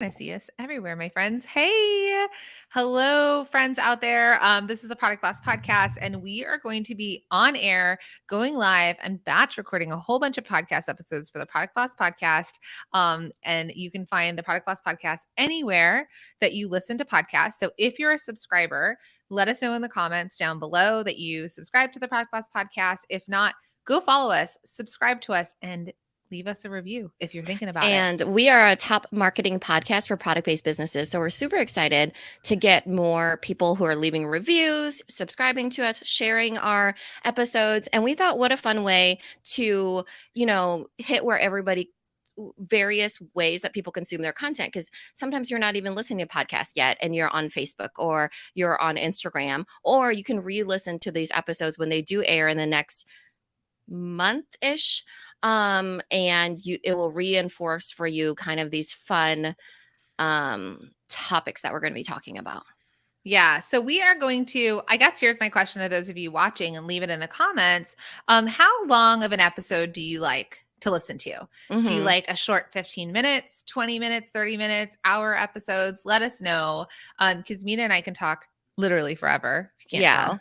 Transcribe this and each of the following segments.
I see us everywhere, my friends. Hey, hello, friends out there. This is the Product Boss Podcast, and we are going to be on air, going live, and batch recording a whole bunch of podcast episodes for the Product Boss Podcast. And you can find the Product Boss Podcast anywhere that you listen to podcasts. So if you're a subscriber, let us know in the comments down below that you subscribe to the Product Boss Podcast. If not, go follow us, subscribe to us, and leave us a review if you're thinking about it. And we are a top marketing podcast for product-based businesses. So we're super excited to get more people who are leaving reviews, subscribing to us, sharing our episodes. And we thought, what a fun way to, hit where everybody various ways that people consume their content, because sometimes you're not even listening to podcasts yet and you're on Facebook or you're on Instagram, or you can re-listen to these episodes when they do air in the next month-ish. And it will reinforce for you kind of these fun topics that we're going to be talking about. Yeah. So we are going to, I guess here's my question to those of you watching, and leave it in the comments. How long of an episode do you like to listen to? Do you like a short 15 minutes, 20 minutes, 30 minutes, hour episodes? Let us know. Because Minna and I can talk literally forever. If you can't tell.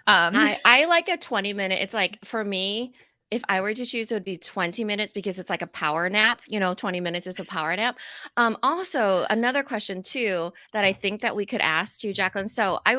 I like a 20-minute. It's like, for me, if I were to choose, it would be 20 minutes because it's like a power nap. 20 minutes is a power nap. Also, another question too that I think that we could ask to Jacqueline. So I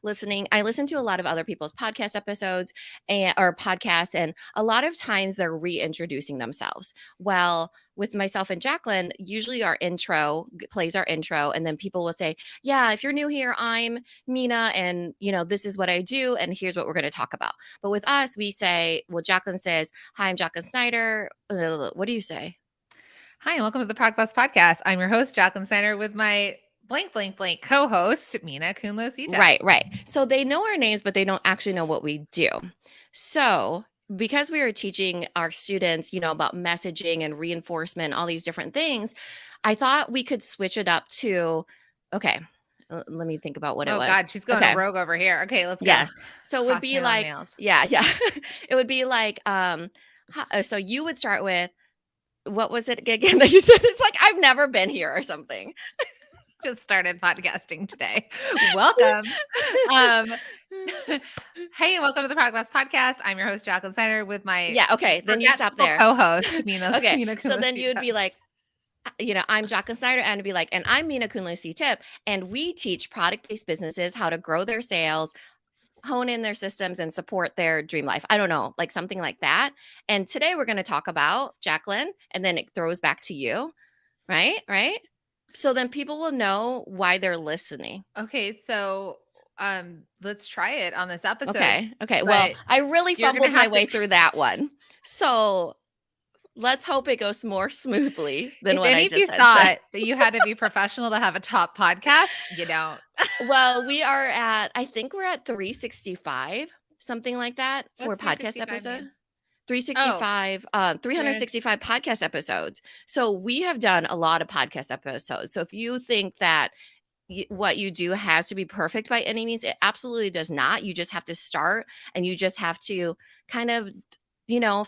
listened to a lot of other people's podcast episodes or podcasts, and a lot of times they're reintroducing themselves. Well, with myself and Jacqueline, usually our intro plays our intro, and then people will say, yeah, if you're new here, I'm Minna, and this is what I do, and here's what we're going to talk about. But with us, we say, well, Jacqueline says, hi, I'm Jacqueline Snyder. What do you say? Hi, and welcome to the Product Boss Podcast. I'm your host, Jacqueline Snyder, with my blank co-host, Minna Kunlo-Sita. Right. So they know our names, but they don't actually know what we do. So because we are teaching our students, about messaging and reinforcement, all these different things, I thought we could switch it up to, okay, let me think about what it was. Oh God, she's going rogue over here. Okay, let's go. Yes. So it would be like, yeah. It would be like, so you would start with, what was it again that you said? It's like, I've never been here or something. Just started podcasting today. Welcome. Hey, and welcome to the Product Boss Podcast. I'm your host, Jacqueline Snyder, with my then you stop there. Co-host, Minna. Okay, so then you would be like, I'm Jacqueline Snyder, and I'd be like, and I'm Minna Kunlo-Sita, and we teach product-based businesses how to grow their sales, hone in their systems, and support their dream life. I don't know, like something like that. And today we're going to talk about Jacqueline, and then it throws back to you, right? So then people will know why they're listening. Okay, so let's try it on this episode. Okay. Well, I really fumbled my way through that one. So let's hope it goes more smoothly than what I just said. If any of you thought that you had to be professional to have a top podcast, you don't. Well, I think we're at 365, something like that. For podcast episode. 365 podcast episodes. So we have done a lot of podcast episodes. So if you think that what you do has to be perfect by any means, it absolutely does not. You just have to start, and you just have to kind of,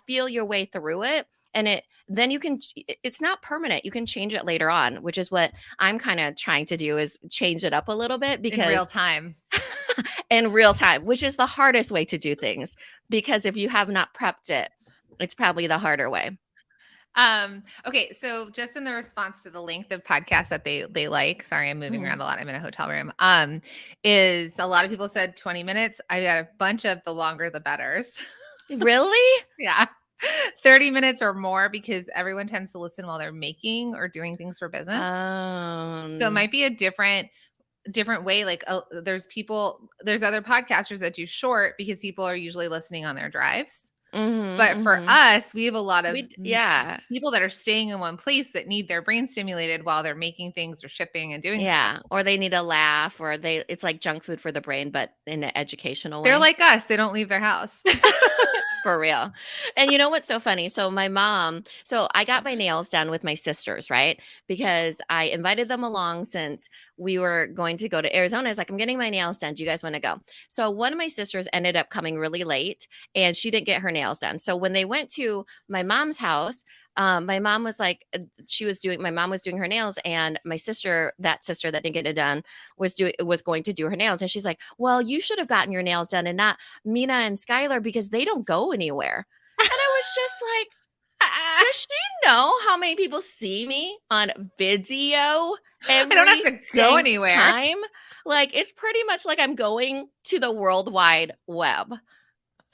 feel your way through it. And it's not permanent. You can change it later on, which is what I'm kind of trying to do, is change it up a little bit, because in real time. In real time, which is the hardest way to do things, because if you have not prepped it, it's probably the harder way. Okay, so just in the response to the length of podcasts that they like, sorry, I'm moving around a lot, I'm in a hotel room, is a lot of people said 20 minutes. I got a bunch of the longer the betters. Really? Yeah. 30 minutes or more, because everyone tends to listen while they're making or doing things for business. So it might be a different way. Like there's other podcasters that do short, because people are usually listening on their drives. But for us, we have a lot of people that are staying in one place that need their brain stimulated while they're making things or shipping and doing stuff. Or they need a laugh, or it's like junk food for the brain, but in an educational way. They're like us. They don't leave their house. For real. And you know what's so funny? So I got my nails done with my sisters, right? Because I invited them along since we were going to go to Arizona. I was like, I'm getting my nails done. Do you guys want to go? So one of my sisters ended up coming really late, and she didn't get her nails done. So when they went to my mom's house, My mom was like, my mom was doing her nails, and my sister, that didn't get it done, was going to do her nails, and she's like, "Well, you should have gotten your nails done and not Mina and Skylar because they don't go anywhere." And I was just like, does she know how many people see me on video I don't have every to go dang anywhere. time? Like, it's pretty much like I'm going to the World Wide Web.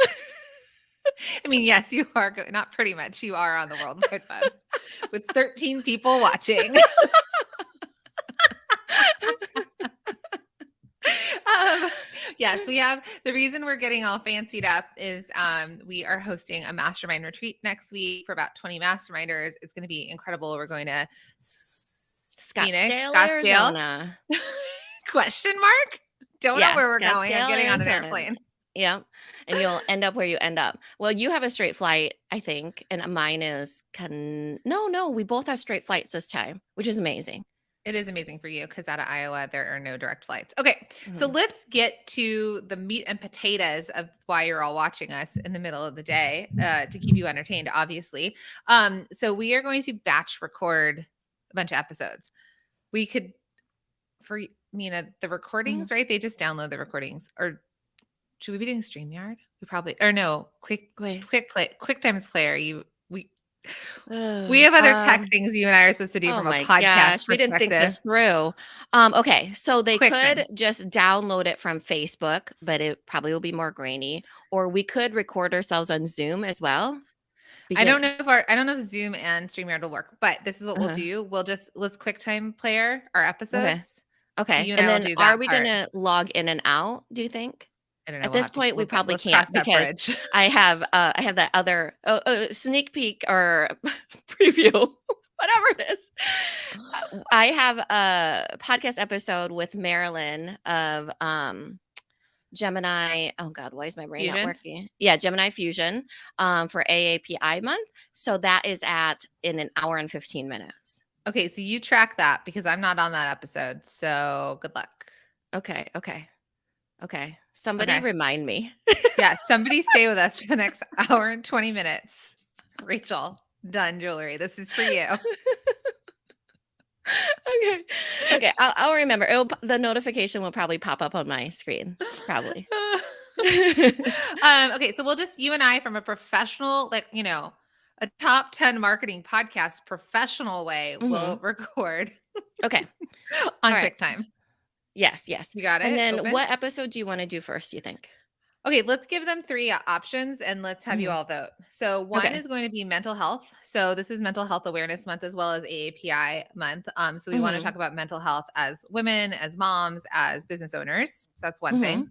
I mean, yes, you are not pretty much. You are on the World Wide Web with 13 people watching. Yes, we have the reason we're getting all fancied up is we are hosting a mastermind retreat next week for about 20 masterminders. It's going to be incredible. We're going to Phoenix, Scottsdale, Scottsdale. Arizona. Question mark? Don't know Yes, where we're going. I'm Scottsdale, getting on an Arizona. airplane. Yep. And you'll end up where you end up. Well, you have a straight flight, I think, and mine is no, we both have straight flights this time, which is amazing. It is amazing for you because out of Iowa, there are no direct flights. Okay, so Mhm. let's get to the meat and potatoes of why you're all watching us in the middle of the day to keep you entertained, obviously. So we are going to batch record a bunch of episodes. We could, for Mina, the recordings, right? They just download the recordings. Or should we be doing StreamYard? We probably, or no, QuickTime's Player. We have other tech things you and I are supposed to do Oh from a my gosh, podcast we didn't think perspective. this through. Okay, so they could QuickTime. just download it from Facebook, but it probably will be more grainy. Or we could record ourselves on Zoom as well. I don't know if Zoom and StreamYard will work, but this is what we'll Uh-huh. do. Let's QuickTime player our Okay. episodes. So Okay. you and And I will then do are that we part. gonna log in and out, do you think? I don't know. At this point, we probably Let's cross can't that because bridge. I have that other sneak peek or preview, whatever it is. I have a podcast episode with Marilyn of Gemini. Oh God, why is my brain not Fusion. working? Yeah, Gemini Fusion for AAPI month. So that is in an hour and 15 minutes. Okay, so you track that because I'm not on that episode. So good luck. Okay. Somebody remind me. Yeah, somebody stay with us for the next hour and 20 minutes. Rachel, done jewelry. This is for you. Okay. I'll remember. The notification will probably pop up on my screen. Probably. Okay, so we'll just you and I from a professional, a top 10 marketing podcast professional way, will record. Okay. On All right. QuickTime. Yes. You got it. And then open? what episode do you want to do first, do you think? Okay, let's give them 3 options and let's have you all vote. So one is going to be mental health. So this is Mental Health Awareness Month as well as AAPI month. So we want to talk about mental health as women, as moms, as business owners. So that's one thing.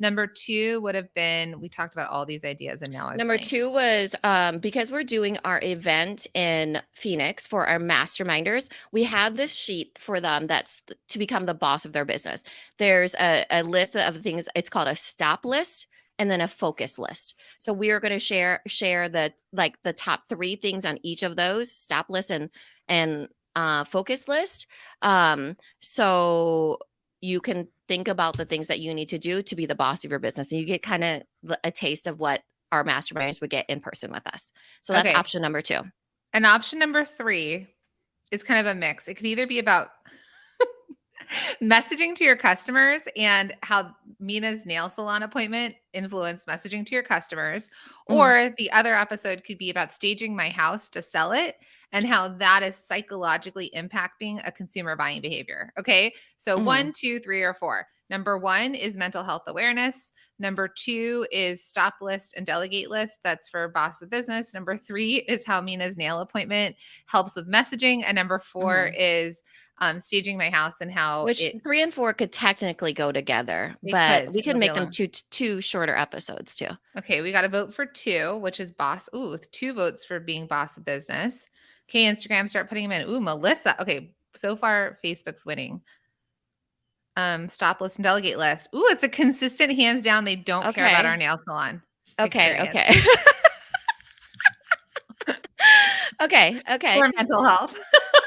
Number 2 would have been, we talked about all these ideas and now Number 2 was because we're doing our event in Phoenix for our masterminders, we have this sheet for them that's to become the boss of their business. There's a list of things. It's called a stop list and then a focus list. So we are going to share the top 3 things on each of those stop list and focus list. So you can think about the things that you need to do to be the boss of your business, and you get kind of a taste of what our masterminds would get in person with us. So that's option number 2. And option number 3 is kind of a mix. It could either be about messaging to your customers and how Mina's nail salon appointment influenced messaging to your customers. Or the other episode could be about staging my house to sell it and how that is psychologically impacting a consumer buying behavior. Okay. So 1, 2, 3, or 4. Number 1 is mental health awareness. Number 2 is stop list and delegate list. That's for boss of business. Number 3 is how Mina's nail appointment helps with messaging. And number 4 is staging my house and how 3 and 4 could technically go together, but we could make them two shorter episodes too. Okay, we got to vote for 2, which is boss. Ooh, with 2 votes for being boss of business. Okay, Instagram, start putting them in. Ooh, Melissa. Okay, so far Facebook's winning. Stop list and delegate list. Ooh, it's a consistent hands down. They don't care about our nail salon. Okay. For mental health.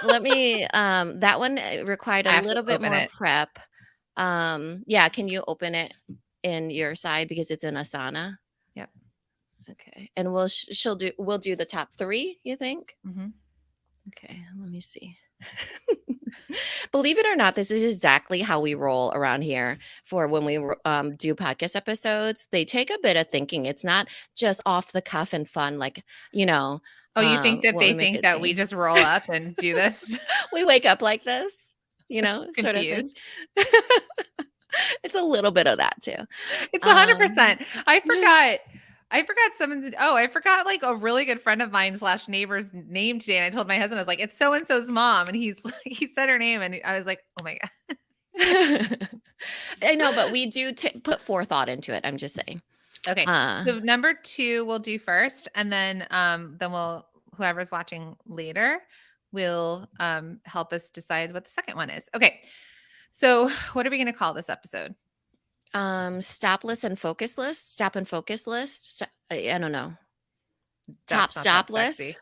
Let me that one required a little bit more prep. Yeah, can you open it in your side because it's in Asana? Yep. Okay. And we'll do the top 3, you think? Mm-hmm. Okay, let me see. Believe it or not, this is exactly how we roll around here for when we do podcast episodes. They take a bit of thinking. It's not just off the cuff and fun, like, Oh, you think that what they we make think it that we seem. just roll up and do this? We wake up like this, sort of thing. Confused. It's a little bit of that too. It's 100%. Um, I forgot someone's. Oh, I forgot like a really good friend of mine slash neighbor's name today, and I told my husband, I was like, "It's so and so's mom," and he's like, he said her name, and I was like, "Oh my god." I know, but we do put forethought into it. I'm just saying. Okay, Uh, so number 2 we'll do first, and then we'll whoever's watching later will help us decide what the second one is. Okay, so what are we going to call this episode? stop list and focus list. Stop and focus list. I don't know. Top That's not stop that list. sexy.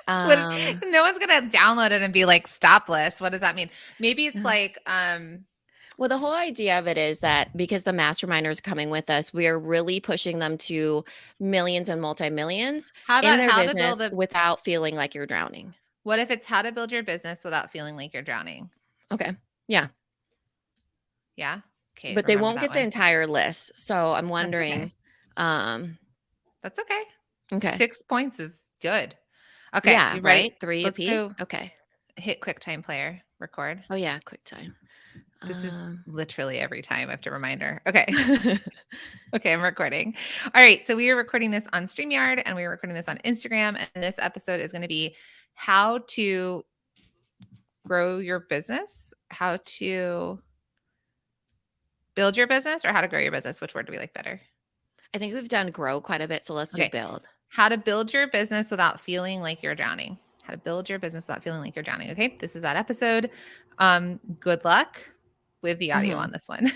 Um, No one's gonna download it and be like, stop list. What does that mean? Maybe it's like well, the whole idea of it is that because the masterminders are coming with us, we are really pushing them to millions and multi-millions how in about their how to build business a without feeling like you're drowning. what if it's how to build your business without feeling like you're drowning? Okay. Yeah. Yeah. Okay. But they Remember won't that get the one. entire list. So I'm That's wondering. okay. That's okay. Okay. 6 points is good. Okay. Yeah, You ready? right? 3 Let's apiece. go Okay. hit QuickTime Player, record. Oh yeah, QuickTime. This is literally every time I have to remind her. Okay. Okay, I'm recording. All right. So we are recording this on StreamYard and we are recording this on Instagram. And this episode is going to be how to grow your business, how to build your business, or how to grow your business. Which word do we like better? I think we've done grow quite a bit, so let's do Okay. build. How to build your business without feeling like you're drowning. How to build your business without feeling like you're drowning. Okay. This is that episode. Good luck with the audio on this one.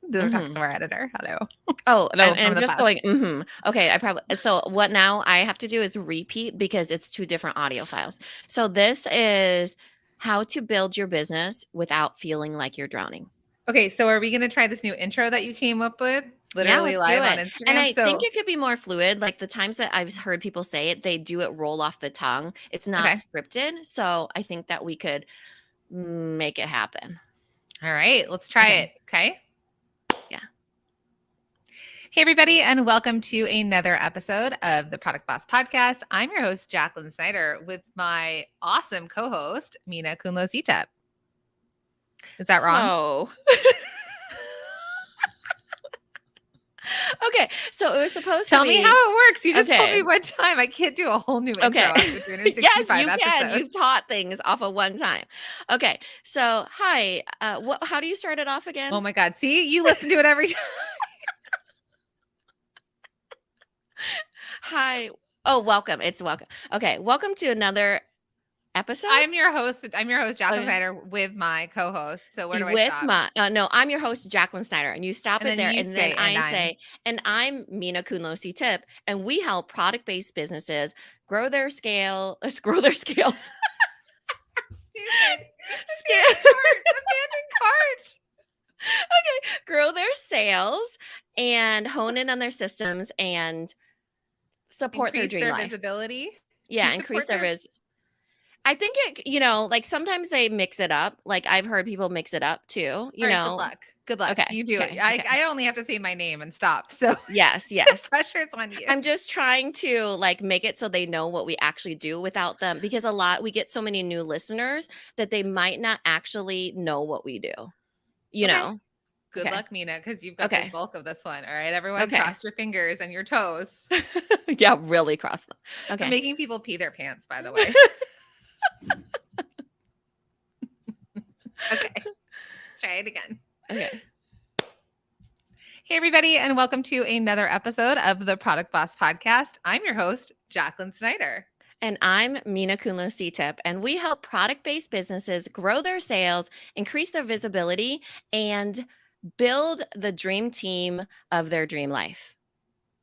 We're talking to our editor. Hello. Oh, Hello and from I'm the just past. going, Okay, so what now I have to do is repeat because it's 2 different audio files. So this is how to build your business without feeling like you're drowning. Okay, so are we going to try this new intro that you came up with? Yeah, Literally let's do live on it. And Instagram. I think So it could be more fluid. Like the times that I've heard people say it, they do it roll off the tongue. It's not okay. scripted. So I think that we could make it happen. All right, let's try it. Okay. Yeah. Hey, everybody, and welcome to another episode of the Product Boss Podcast. I'm your host, Jacqueline Snyder, with my awesome co-host, Minna Kunlo-Zitep. Is that wrong? Okay, so it was supposed Tell to be. me how it works. You just told Okay. me one time. I can't do a whole new intro Okay. after 365 Yes, you episodes. can. You've taught things off of one time. Okay, so hi. How do you start it off again? Oh my God. See, you listen to it every time. Hi. Oh, welcome. It's welcome. Okay, welcome to another episode. I'm your host, Jacqueline Snyder, with my co-host. So where do I stop? No, I'm your host, Jacqueline Snyder, and you stop And it then there, you and then say, I say, and I'm Minna Kunlo-Zitep, and we help product-based businesses grow their scales. Stupid. Scale. Abandoned cart. Okay, grow their sales and hone in on their systems and support Increase their dream life. visibility. Yeah, increase their I think it, like sometimes they mix it up. Like I've heard people mix it up too. All right, good luck. Good luck. Okay, You do okay, it. I only have to say my name and stop. So yes. pressure's on you. I'm just trying to like make it so they know what we actually do without them, because we get so many new listeners that they might not actually know what we do. You know. Good luck, Minna, because you've got the bulk of this one. All right, everyone, cross your fingers and your toes. Yeah, really cross them. Okay. I'm making people pee their pants, by the way. Okay. Let's try it again. Okay. Hey, everybody, and welcome to another episode of the Product Boss Podcast. I'm your host, Jacqueline Snyder. And I'm Minna Kunlo-Zitep, and we help product-based businesses grow their sales, increase their visibility, and build the dream team of their dream life.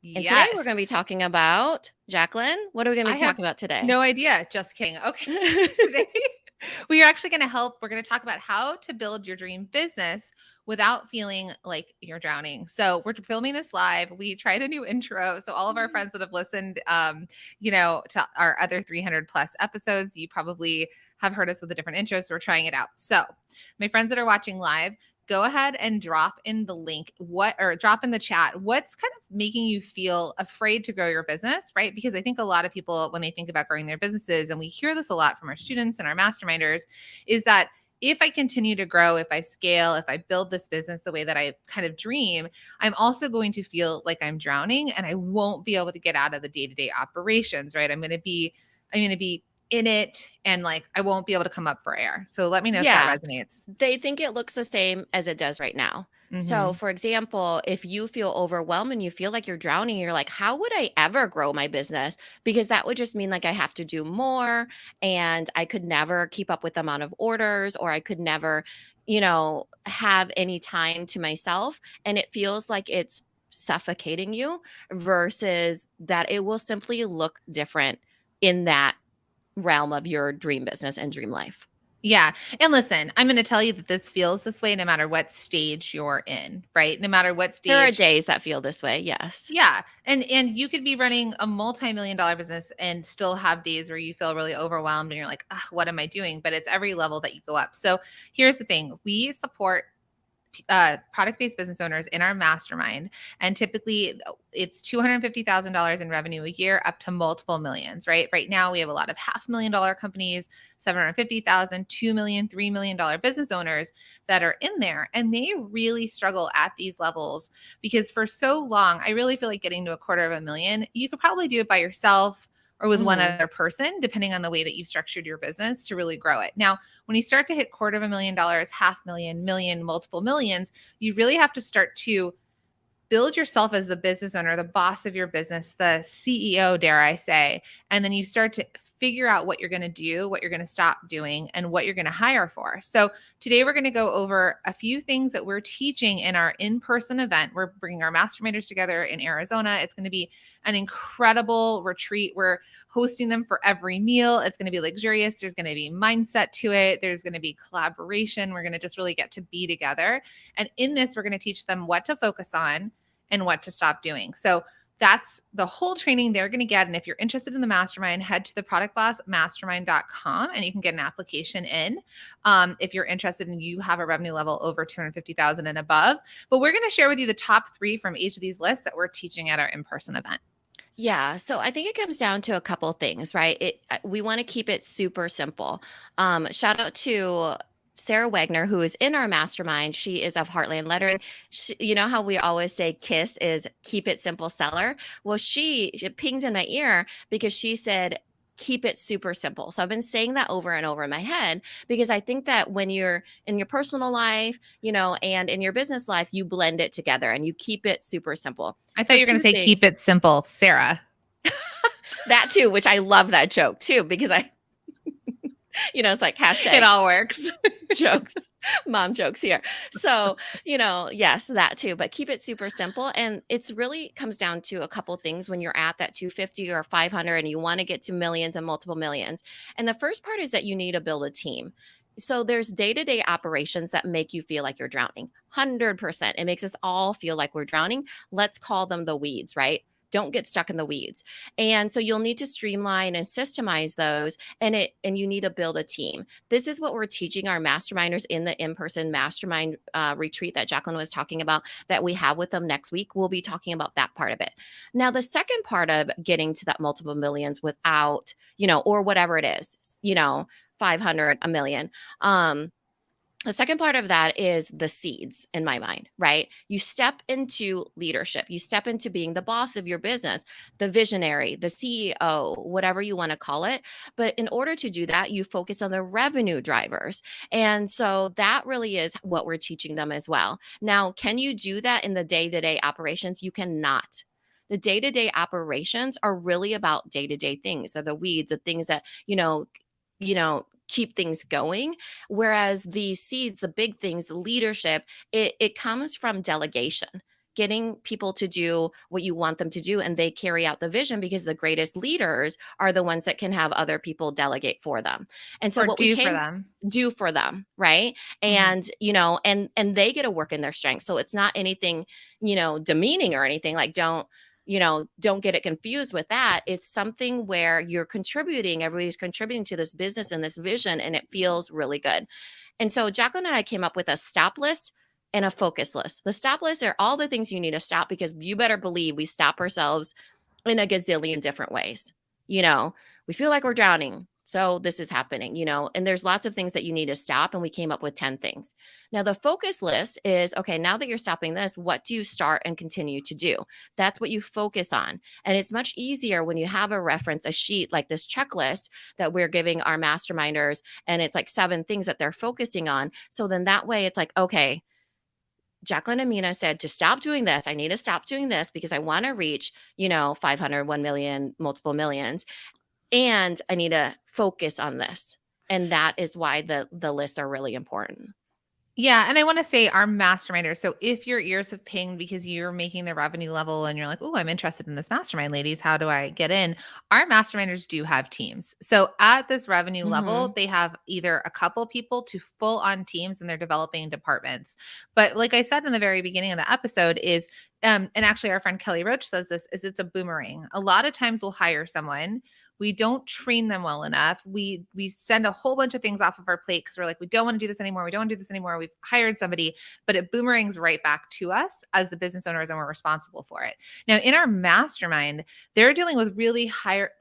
And today we're going to be talking about, Jacqueline, what are we going to be talking about today? No idea. Just kidding. Okay. We are actually going to help. We're going to talk about how to build your dream business without feeling like you're drowning. So we're filming this live. We tried a new intro. So all of our friends that have listened, to our other 300 plus episodes, you probably have heard us with a different intro. So we're trying it out. So my friends that are watching live, go ahead and drop in the link or drop in the chat what's kind of making you feel afraid to grow your business, right? Because I think a lot of people, when they think about growing their businesses, and we hear this a lot from our students and our masterminders, is that if I continue to grow, if I scale, if I build this business the way that I kind of dream, I'm also going to feel like I'm drowning and I won't be able to get out of the day-to-day operations, right? I'm going to be in it and like I won't be able to come up for air. So let me know if that Yeah. resonates. They think it looks the same as it does right now. So, Mhm. for example, if you feel overwhelmed and you feel like you're drowning, you're like, how would I ever grow my business? Because that would just mean like I have to do more and I could never keep up with the amount of orders, or I could never, have any time to myself. And it feels like it's suffocating you versus that it will simply look different in that realm of your dream business and dream life. Yeah. And listen, I'm going to tell you that this feels this way no matter what stage you're in, right? No matter what There are stage. days that feel this way, yes. Yeah. And you could be running a multi-million dollar business and still have days where you feel really overwhelmed and you're like, what am I doing? But it's every level that you go up. So here's the thing. We support product-based business owners in our mastermind, and typically it's $250,000 in revenue a year up to multiple millions. Right now we have a lot of $500,000 companies, 750,000, 2 million, $3 million business owners that are in there, and they really struggle at these levels because for so long I really feel like getting to $250,000 you could probably do it by yourself or with one Mhm. other person, depending on the way that you've structured your business to really grow it. Now, when you start to hit $250,000, 500,000, million, multiple millions, you really have to start to build yourself as the business owner, the boss of your business, the CEO, dare I say. And then you start to figure out what you're going to do, what you're going to stop doing, and what you're going to hire for. So today we're going to go over a few things that we're teaching in our in-person event. We're bringing our masterminders together in Arizona. It's going to be an incredible retreat. We're hosting them for every meal. It's going to be luxurious. There's going to be mindset to it. There's going to be collaboration. We're going to just really get to be together. And in this, we're going to teach them what to focus on and what to stop doing. So that's the whole training they're going to get. And if you're interested in the mastermind, head to the productbossmastermind.com and you can get an application in. If you're interested and you have a revenue level over 250,000 and above. But we're going to share with you the top 3 from each of these lists that we're teaching at our in-person event. Yeah, so I think it comes down to a couple things, right? We want to keep it super simple. Shout out to Sarah Wagner, who is in our mastermind. She is of Heartland Lettering. You know how we always say KISS is keep it simple seller? Well, she pinged in my ear because she said, keep it super simple. So I've been saying that over and over in my head because I think that when you're in your personal life, and in your business life, you blend it together and you keep it super simple. I thought So you were going to two say keep things. it simple, Sarah. That too, which I love that joke too, because it's like It hashtag all works. jokes, mom jokes here. So, yes, that too, but keep it super simple. And it's really comes down to a couple things when you're at that 250 or 500 and you want to get to millions and multiple millions. And the first part is that you need to build a team. So there's day-to-day operations that make you feel like you're drowning. 100%. It makes us all feel like we're drowning. Let's call them the weeds, right? Don't get stuck in the weeds. And so you'll need to streamline and systemize those, and you need to build a team. This is what we're teaching our masterminders in the in-person mastermind retreat that Jacqueline was talking about that we have with them next week. We'll be talking about that part of it. Now, the second part of getting to that multiple millions without, or whatever it is, 500, a million. The second part of that is the seeds in my mind, right? You step into leadership. You step into being the boss of your business, the visionary, the CEO, whatever you want to call it. But in order to do that, you focus on the revenue drivers. And so that really is what we're teaching them as well. Now, can you do that in the day-to-day operations? You cannot. The day-to-day operations are really about day-to-day things. They're the weeds, the things that, keep things going. Whereas the seeds, the big things, the leadership, it comes from delegation. getting people to do what you want them to do, and they carry out the vision, because the greatest leaders are the ones that can have other people delegate for them. And so Or what we do for came them. do for them, right? Mhm. And they get to work in their strengths. So it's not anything, demeaning or anything. Like, don't get it confused with that. It's something where you're contributing, everybody's contributing to this business and this vision, and it feels really good. And so Jacqueline and I came up with a stop list and a focus list. The stop list are all the things you need to stop, because you better believe we stop ourselves in a gazillion different ways. You know, we feel like we're drowning. So this is happening, and there's lots of things that you need to stop. And we came up with 10 things. Now, the focus list is, okay, now that you're stopping this, what do you start and continue to do? That's what you focus on. And it's much easier when you have a reference, a sheet like this checklist that we're giving our masterminders. And it's like 7 things that they're focusing on. So then that way it's like, okay, Jacqueline and Minna said to stop doing this. I need to stop doing this because I want to reach, 500, 1 million, multiple millions. And I need to focus on this. And that is why the lists are really important. Yeah, and I wanna say our masterminders, so if your ears have pinged because you're making the revenue level and you're like, "Oh, I'm interested in this mastermind, ladies. How do I get in?" Our masterminders do have teams. So at this revenue level, Mhm. they have either a couple people to full on teams and they're developing departments. But like I said in the very beginning of the episode is, and actually our friend Kelly Roach says this, is it's a boomerang. A lot of times we'll hire someone, we don't train them well enough. We send a whole bunch of things off of our plate because we're like, we don't want to do this anymore. We don't want to do this anymore. We've hired somebody, but it boomerangs right back to us as the business owners, and we're responsible for it. Now, in our mastermind, they're dealing with really higher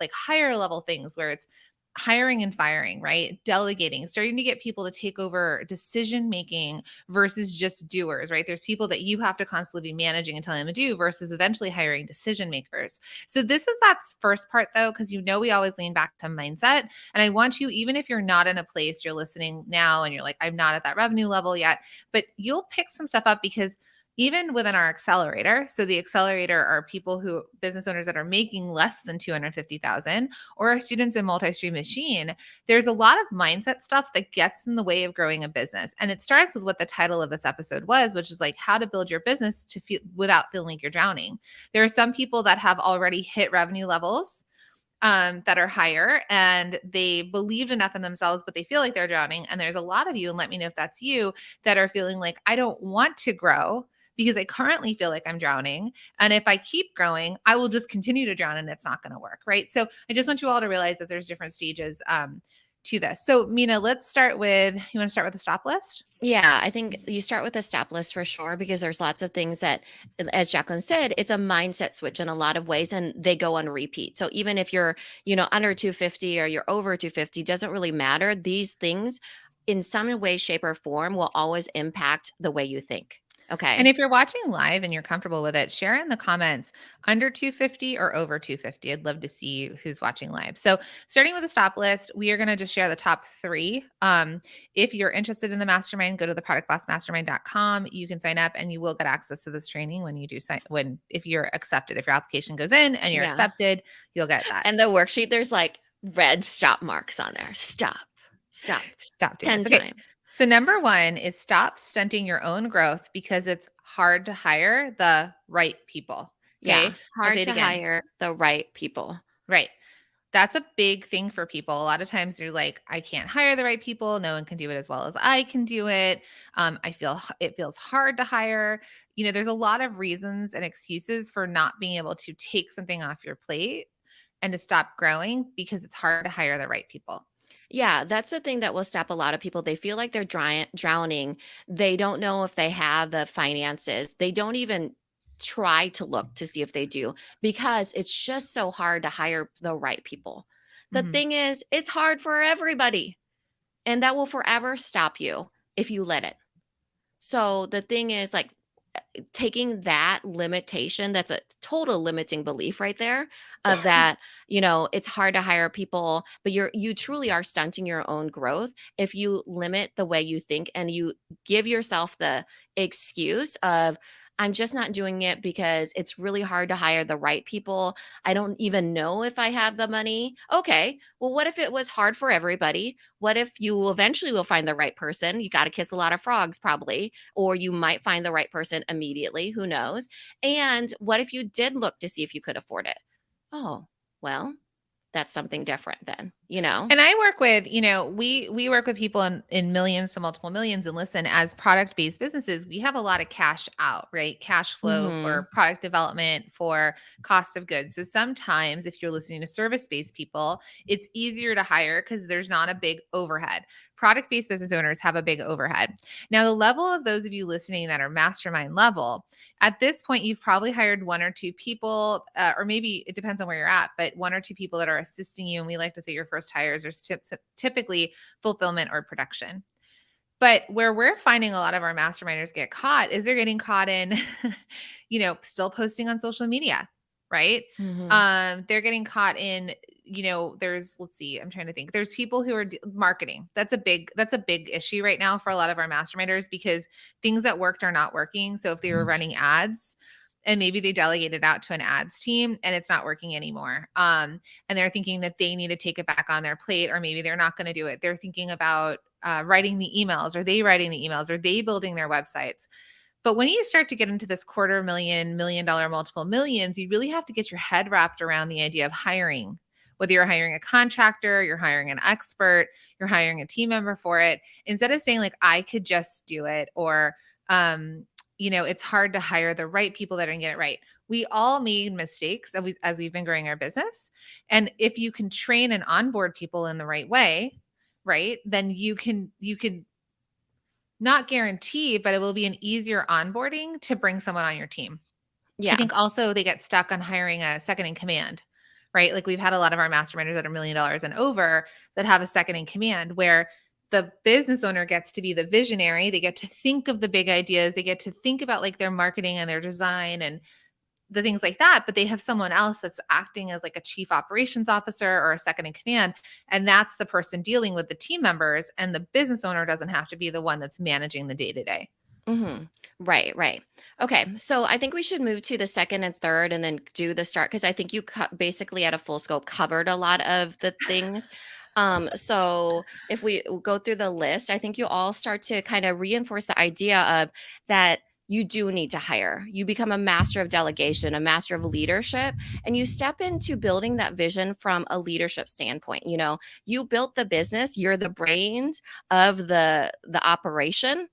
level things where it's hiring and firing, right? Delegating, starting to get people to take over decision making versus just doers, right? There's people that you have to constantly be managing and telling them to do versus eventually hiring decision makers. So this is that first part though, because we always lean back to mindset. And I want you, even if you're not in a place, you're listening now and you're like, I'm not at that revenue level yet, but you'll pick some stuff up because even within our accelerator, so the accelerator are business owners that are making less than 250,000, or our students in multi-stream machine, there's a lot of mindset stuff that gets in the way of growing a business. And it starts with what the title of this episode was, which is like how to build your business to feel without feeling like you're drowning. There are some people that have already hit revenue levels that are higher and they believed enough in themselves, but they feel like they're drowning. And there's a lot of you, and let me know if that's you, that are feeling like, I don't want to grow because I currently feel like I'm drowning. And if I keep growing, I will just continue to drown and it's not going to work. Right. So I just want you all to realize that there's different stages to this. So, Minna, you want to start with the stop list? Yeah, I think you start with a stop list for sure, because there's lots of things that, as Jacqueline said, it's a mindset switch in a lot of ways, and they go on repeat. So even if you're, under 250 or you're over 250, doesn't really matter. These things in some way, shape, or form will always impact the way you think. And Okay. if you're watching live and you're comfortable with it, share in the comments under 250 or over 250. I'd love to see who's watching live. So, starting with the stop list, we are going to just share the top 3. If you're interested in the mastermind, go to theproductbossmastermind.com. You can sign up and you will get access to this training when you do if you're accepted. If your application goes in and you're Yeah. accepted, you'll get that. And the worksheet, there's like red stop marks on there. Stop, stop Stop doing 10 this. Okay. times. So number 1 is stop stunting your own growth because it's hard to hire the right people. Yeah. Okay. I'll say Hard it to again. hire the right people. Right. That's a big thing for people. A lot of times you're like, I can't hire the right people. No one can do it as well as I can do it. It feels hard to hire. There's a lot of reasons and excuses for not being able to take something off your plate and to stop growing because it's hard to hire the right people. Yeah, that's the thing that will stop a lot of people. They feel like they're drowning. They don't know if they have the finances. They don't even try to look to see if they do, because it's just so hard to hire the right people. The Mhm. thing is, it's hard for everybody, and that will forever stop you if you let it. So the thing is, like, taking that limitation, that's a total limiting belief right there, of that, it's hard to hire people, but you truly are stunting your own growth if you limit the way you think and you give yourself the excuse of, I'm just not doing it because it's really hard to hire the right people. I don't even know if I have the money. Okay, well, what if it was hard for everybody? What if you eventually will find the right person? You got to kiss a lot of frogs, probably, or you might find the right person immediately. Who knows? And what if you did look to see if you could afford it? Oh, well, that's something different then, you know? And I work with, we work with people in millions to multiple millions. And listen, as product based businesses, we have a lot of cash out, right? Cash flow Mhm. for product development, for cost of goods. So sometimes if you're listening to service based people, it's easier to hire because there's not a big overhead. Product based business owners have a big overhead. Now, the level of those of you listening that are mastermind level, at this point, you've probably hired one or two people, or maybe it depends on where you're at, but one or two people that are assisting you. And we like to say your first hires are typically fulfillment or production. But where we're finding a lot of our masterminders get caught is they're getting caught in, still posting on social media, right? Mhm. They're getting caught in, let's see, I'm trying to think. There's people who are marketing. That's a big issue right now for a lot of our masterminders because things that worked are not working. So if they were running ads, and maybe they delegated out to an ads team and it's not working anymore. And they're thinking that they need to take it back on their plate, or maybe they're not going to do it. They're thinking about writing the emails. Are they writing the emails? Are they building their websites? But when you start to get into this $250,000, $1 million, multiple millions, you really have to get your head wrapped around the idea of hiring. Whether you're hiring a contractor, you're hiring an expert, you're hiring a team member for it, instead of saying like, I could just do it, or, it's hard to hire the right people that are going to get it right. We all made mistakes as we've been growing our business. And if you can train and onboard people in the right way, right, then you can not guarantee, but it will be an easier onboarding to bring someone on your team. I Yeah. think also they get stuck on hiring a second in command, right? Like we've had a lot of our masterminders that are $1 million and over that have a second in command where the business owner gets to be the visionary. They get to think of the big ideas. They get to think about like their marketing and their design and the things like that, but they have someone else that's acting as like a chief operations officer or a second in command. And that's the person dealing with the team members. And the business owner doesn't have to be the one that's managing the day to day. Mhm. Right, right. Okay, so I think we should move to the second and third and then do the start because I think you basically at a full scope covered a lot of the things. So if we go through the list, I think you all start to kind of reinforce the idea of that you do need to hire. You become a master of delegation, a master of leadership, and you step into building that vision from a leadership standpoint. You know, you built the business, you're the brains of the operation,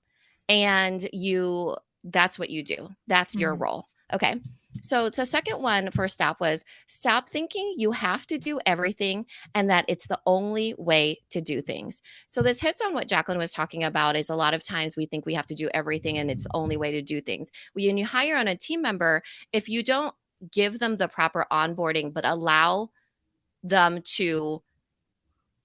and you that's what you do. That's your Mhm. role. Okay. So the second one for stop was stop thinking you have to do everything and that it's the only way to do things. So this hits on what Jacqueline was talking about is a lot of times we think we have to do everything and it's the only way to do things. When you hire on a team member, if you don't give them the proper onboarding but allow them to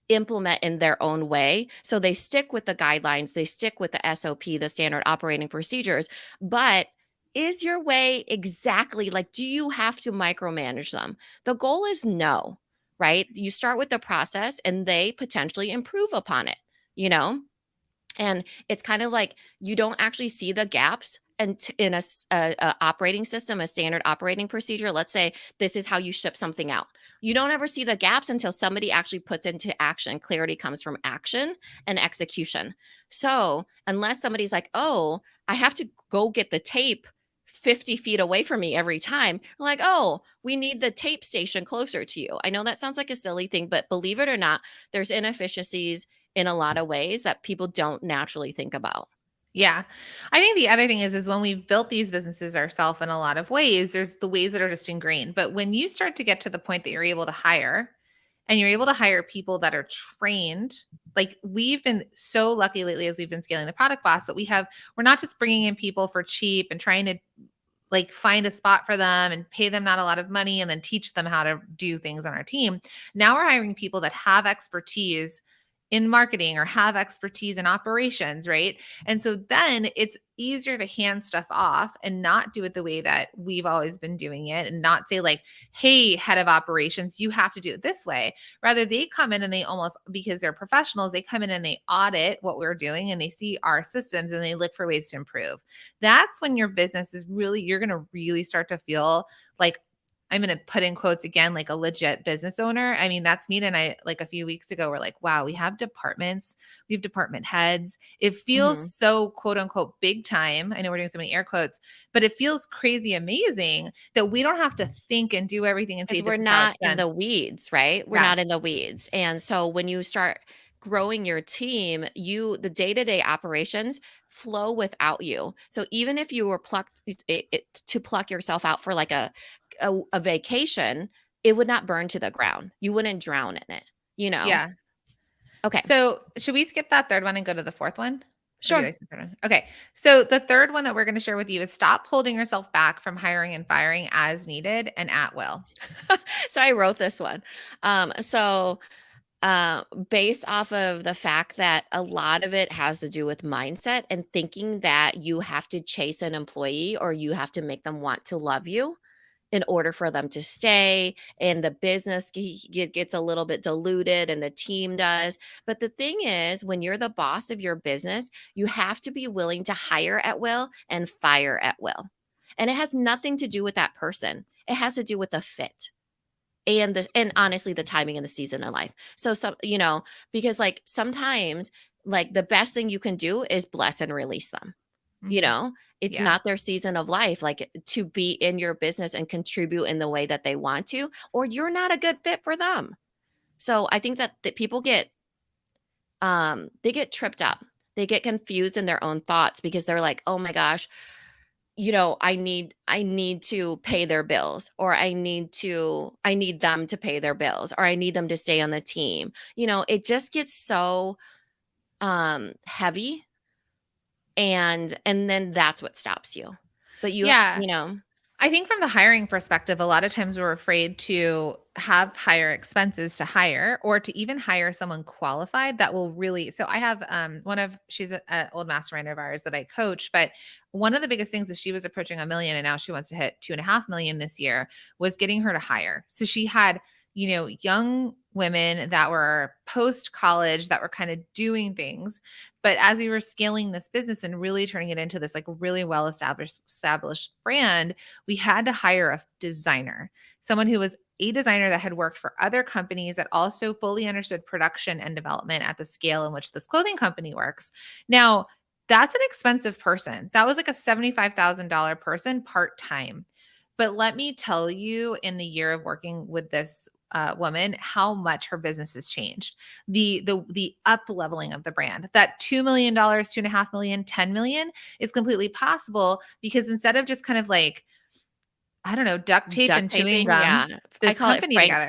implement in their own way. So they stick with the guidelines, they stick with the SOP, the standard operating procedures. But is your way exactly like, do you have to micromanage them? The goal is no, right? You start with the process and they potentially improve upon it, you know? And it's kind of like you don't actually see the gaps and in a operating system, a standard operating procedure. Let's say this is how you ship something out. You don't ever see the gaps until somebody actually puts into action. Clarity comes from action and execution. So unless somebody's like, oh, I have to go get the tape 50 feet away from me every time, we're like, oh, we need the tape station closer to you. I know that sounds like a silly thing, but believe it or not, there's inefficiencies in a lot of ways that people don't naturally think about. Yeah. I think the other thing is when we've built these businesses ourselves in a lot of ways, there's the ways that are just ingrained. But when you start to get to the point that you're able to hire and you're able to hire people that are trained, like we've been so lucky lately as we've been scaling the product boss that we're not just bringing in people for cheap and trying to like find a spot for them and pay them not a lot of money and then teach them how to do things on our team. Now we're hiring people that have expertise in marketing or have expertise in operations, right? And so then it's easier to hand stuff off and not do it the way that we've always been doing it and not say, like, hey, head of operations, you have to do it this way. Rather, they come in and they almost, because they're professionals, they come in and they audit what we're doing and they see our systems and they look for ways to improve. That's when your business is really, you're going to really start to feel like, I'm going to put in quotes again, like a legit business owner. I mean, that's me and I, like a few weeks ago, we're like, wow, we have departments, we have department heads. It feels Mhm. so quote unquote big time. I know we're doing so many air quotes, but it feels crazy amazing that we don't have to think and do everything and say, 'Cause we're this is how not it's in done. the weeds, right? We're not Yes. in the weeds, and so when you start growing your team, the day-to-day operations flow without you. So even if you were plucked to pluck yourself out for like a vacation, it would not burn to the ground. You wouldn't drown in it, you know? Yeah. Okay, So should we skip that third one and go to the fourth one? Or do you sure. like the third one? Okay. So the third one that we're going to share with you is stop holding yourself back from hiring and firing as needed and at will. So I wrote this one. So based off of the fact that a lot of it has to do with mindset and thinking that you have to chase an employee or you have to make them want to love you in order for them to stay, and the business gets a little bit diluted and the team does. But the thing is, when you're the boss of your business, you have to be willing to hire at will and fire at will. And it has nothing to do with that person. It has to do with the fit and honestly the timing and the season in life. So because like sometimes like the best thing you can do is bless and release them. You Mhm. know, it's Yeah. not their season of life like to be in your business and contribute in the way that they want to, or you're not a good fit for them. So I think that people they get tripped up. They get confused in their own thoughts because they're like, "Oh my gosh, I need to pay their bills, or I need them to pay their bills, or I need them to stay on the team." It just gets so heavy, and then that's what stops you. But Yeah. I think from the hiring perspective, a lot of times we're afraid to have higher expenses to hire or to even hire someone qualified that will really. So I have one of she's a old mastermind of ours that I coach, but one of the biggest things is she was approaching 1 million and now she wants to hit 2.5 million this year was getting her to hire. So she had, young women that were post college that were kind of doing things. But as we were scaling this business and really turning it into this like really well established brand, we had to hire a designer, someone who was a designer that had worked for other companies that also fully understood production and development at the scale in which this clothing company works. Now, that's an expensive person. That was like a $75,000 person part time. But let me tell you, in the year of working with this woman, how much her business has changed. The up leveling of the brand. That $2 million, 2.5 million, 10 million is completely possible because instead of just kind of like, I don't know, duct tape duct and chewing taping, gum yeah. I this call it company together.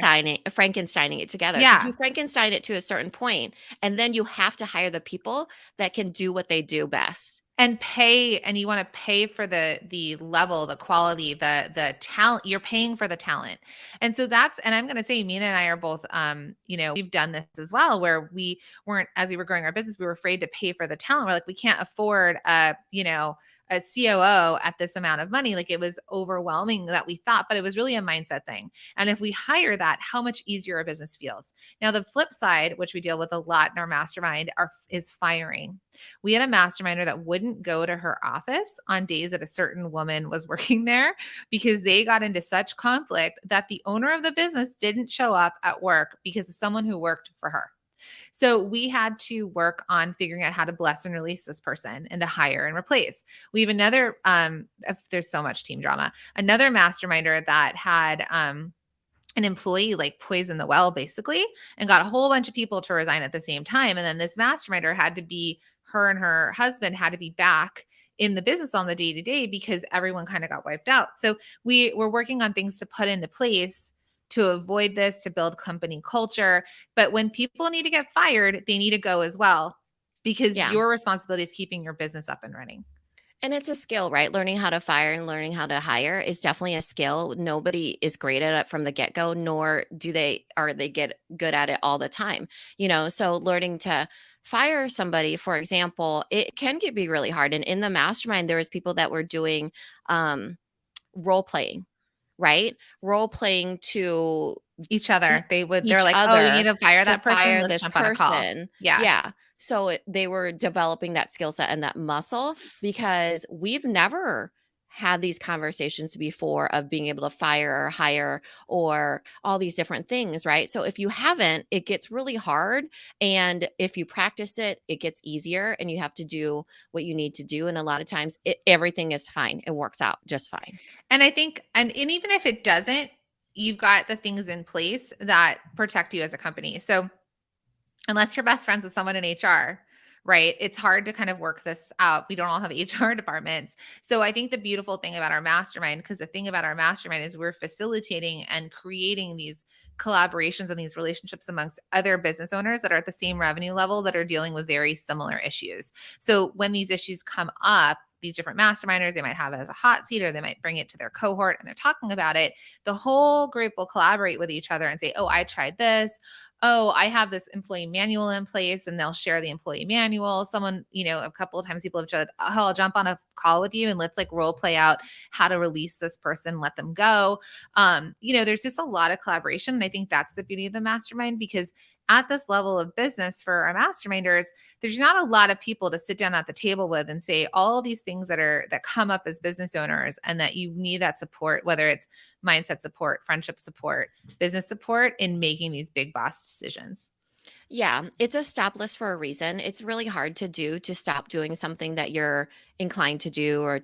Frankensteining it together, because you Yeah. Frankenstein it to a certain point, and then you have to hire the people that can do what they do best. And pay, and you wanna pay for the level, the quality, the talent. You're paying for the talent. And so that's, and I'm gonna say Mina and I are both, we've done this as well, where we weren't, as we were growing our business, we were afraid to pay for the talent. We're like, "We can't afford a COO at this amount of money." Like, it was overwhelming that we thought, but it was really a mindset thing. And if we hire that, how much easier our business feels. Now, the flip side, which we deal with a lot in our mastermind, is firing. We had a masterminder that wouldn't go to her office on days that a certain woman was working there because they got into such conflict that the owner of the business didn't show up at work because of someone who worked for her. So we had to work on figuring out how to bless and release this person and to hire and replace. We have another there's so much team drama. Another masterminder that had an employee like poison the well basically and got a whole bunch of people to resign at the same time. And then this masterminder had to be, her and her husband had to be back in the business on the day to day because everyone kind of got wiped out. So we were working on things to put into place to avoid this, to build company culture. But when people need to get fired, they need to go as well because Yeah. your responsibility is keeping your business up and running. And it's a skill, right? Learning how to fire and learning how to hire is definitely a skill. Nobody is great at it from the get-go, nor are they get good at it all the time. So learning to fire somebody, for example, it can be really hard. And in the mastermind, there was people that were doing um role playing, right? Role playing to Each other. They're each like, "Oh, you need other to fire to that person? fire Let's this jump on a call." person. Yeah. Yeah. So they were developing that skill set and that muscle because we've never had these conversations before of being able to fire or hire or all these different things, right? So if you haven't, it gets really hard. And if you practice it, it gets easier and you have to do what you need to do. And a lot of times everything is fine. It works out just fine. And I think and even if it doesn't, you've got the things in place that protect you as a company. So unless you're best friends with someone in HR, right? It's hard to kind of work this out. We don't all have HR departments. So I think the beautiful thing about our mastermind, because the thing about our mastermind is we're facilitating and creating these collaborations and these relationships amongst other business owners that are at the same revenue level that are dealing with very similar issues. So when these issues come up, these different masterminders, they might have it as a hot seat or they might bring it to their cohort and they're talking about it. The whole group will collaborate with each other and say, "Oh, I tried this. Oh, I have this employee manual in place," and they'll share the employee manual. Someone, a couple of times people have said, "Oh, I'll jump on a call with you and let's like role play out how to release this person, let them go." There's just a lot of collaboration. And I think that's the beauty of the mastermind because at this level of business for our masterminders, there's not a lot of people to sit down at the table with and say all these things that come up as business owners and that you need that support, whether it's mindset support, friendship support, business support in making these big boss decisions. Yeah, it's a stop list for a reason. It's really hard to do to stop doing something that you're inclined to do or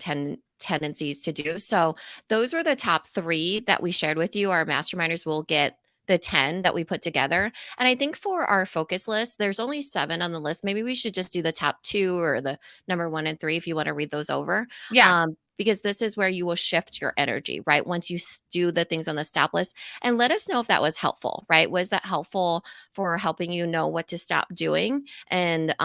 tendencies to do. So, those were the top 3 that we shared with you. Our masterminders will get the 10 that we put together. And I think for our focus list, there's only 7 on the list. Maybe we should just do the top 2 or the number 1 and 3 if you want to read those over. Yeah. Because this is where you will shift your energy, right? Once you do the things on the stop list, and let us know if that was helpful, right? Was that helpful for helping you know what to stop doing? And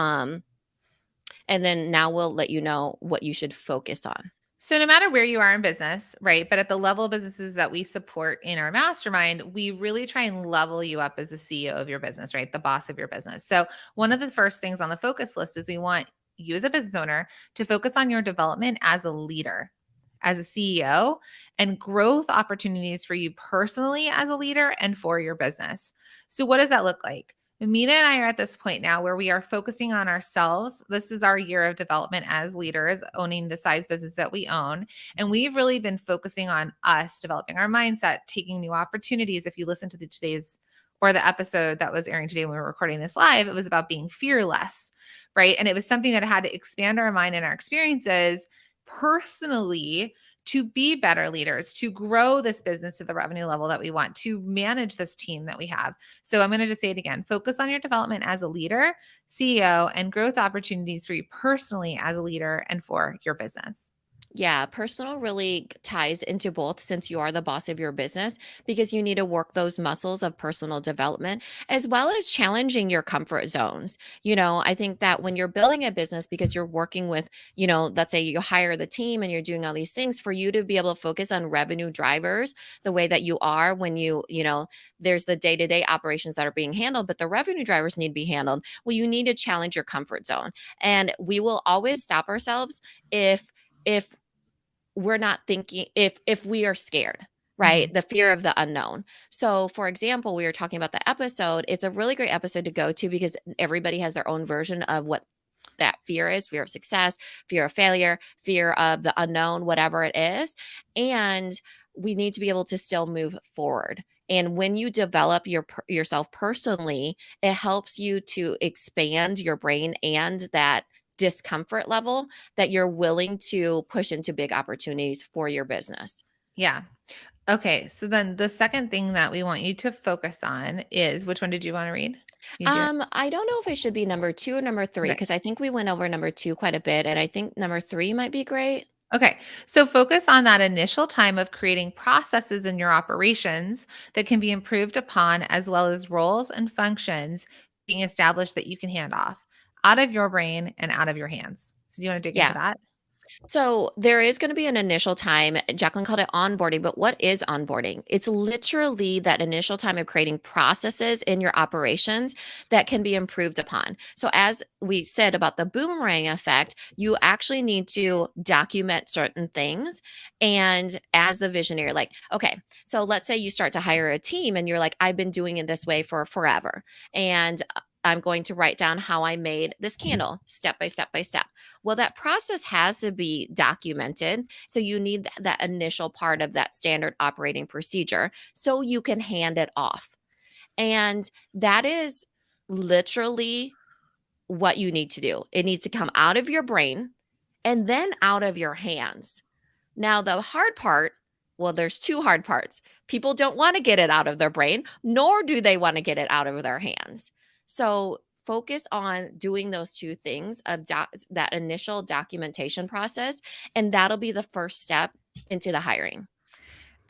then now we'll let you know what you should focus on. So no matter where you are in business, right? But at the level of businesses that we support in our mastermind, we really try and level you up as the CEO of your business, right? The boss of your business. So one of the first things on the focus list is we want you as a business owner to focus on your development as a leader, as a CEO, and growth opportunities for you personally as a leader and for your business. So what does that look like? Mina and I are at this point now where we are focusing on ourselves. This is our year of development as leaders, owning the size business that we own. And we've really been focusing on us, developing our mindset, taking new opportunities. If you listen to today's or the episode that was airing today when we were recording this live, it was about being fearless, right? And it was something that had to expand our mind and our experiences personally to be better leaders, to grow this business to the revenue level that we want, to manage this team that we have. So I'm going to just say it again. Focus on your development as a leader, CEO, and growth opportunities for you personally as a leader and for your business. Yeah, personal really ties into both since you are the boss of your business because you need to work those muscles of personal development as well as challenging your comfort zones. I think that when you're building a business because you're working with, let's say you hire the team and you're doing all these things for you to be able to focus on revenue drivers the way that you are when there's the day-to-day operations that are being handled, but the revenue drivers need to be handled. Well, you need to challenge your comfort zone. And we will always stop ourselves if we're not thinking if we are scared, Mhm. right? The fear of the unknown. So for example, we were talking about the episode. It's a really great episode to go to because everybody has their own version of what that fear is: fear of success, fear of failure, fear of the unknown, whatever it is. And we need to be able to still move forward. And when you develop yourself personally, it helps you to expand your brain and that discomfort level that you're willing to push into big opportunities for your business. Yeah. Okay. So then the second thing that we want you to focus on is which one did you want to read? You do it. I don't know if it should be number 2 or number 3 Okay. because I think we went over number 2 quite a bit, and I think number 3 might be great. Okay. So focus on that initial time of creating processes in your operations that can be improved upon, as well as roles and functions being established that you can hand off out of your brain and out of your hands. So, do you want to dig into Yeah. that? So there is going to be an initial time. Jacqueline called it onboarding, but what is onboarding? It's literally that initial time of creating processes in your operations that can be improved upon. So as we said about the boomerang effect, you actually need to document certain things. And as the visionary, like, okay, so let's say you start to hire a team and you're like, I've been doing it this way for forever. And I'm going to write down how I made this candle step by step by step. Well, that process has to be documented. So you need that initial part of that standard operating procedure so you can hand it off. And that is literally what you need to do. It needs to come out of your brain and then out of your hands. Now, the hard part, well, there's two hard parts. People don't want to get it out of their brain, nor do they want to get it out of their hands. So focus on doing those two things of that initial documentation process, and that'll be the first step into the hiring.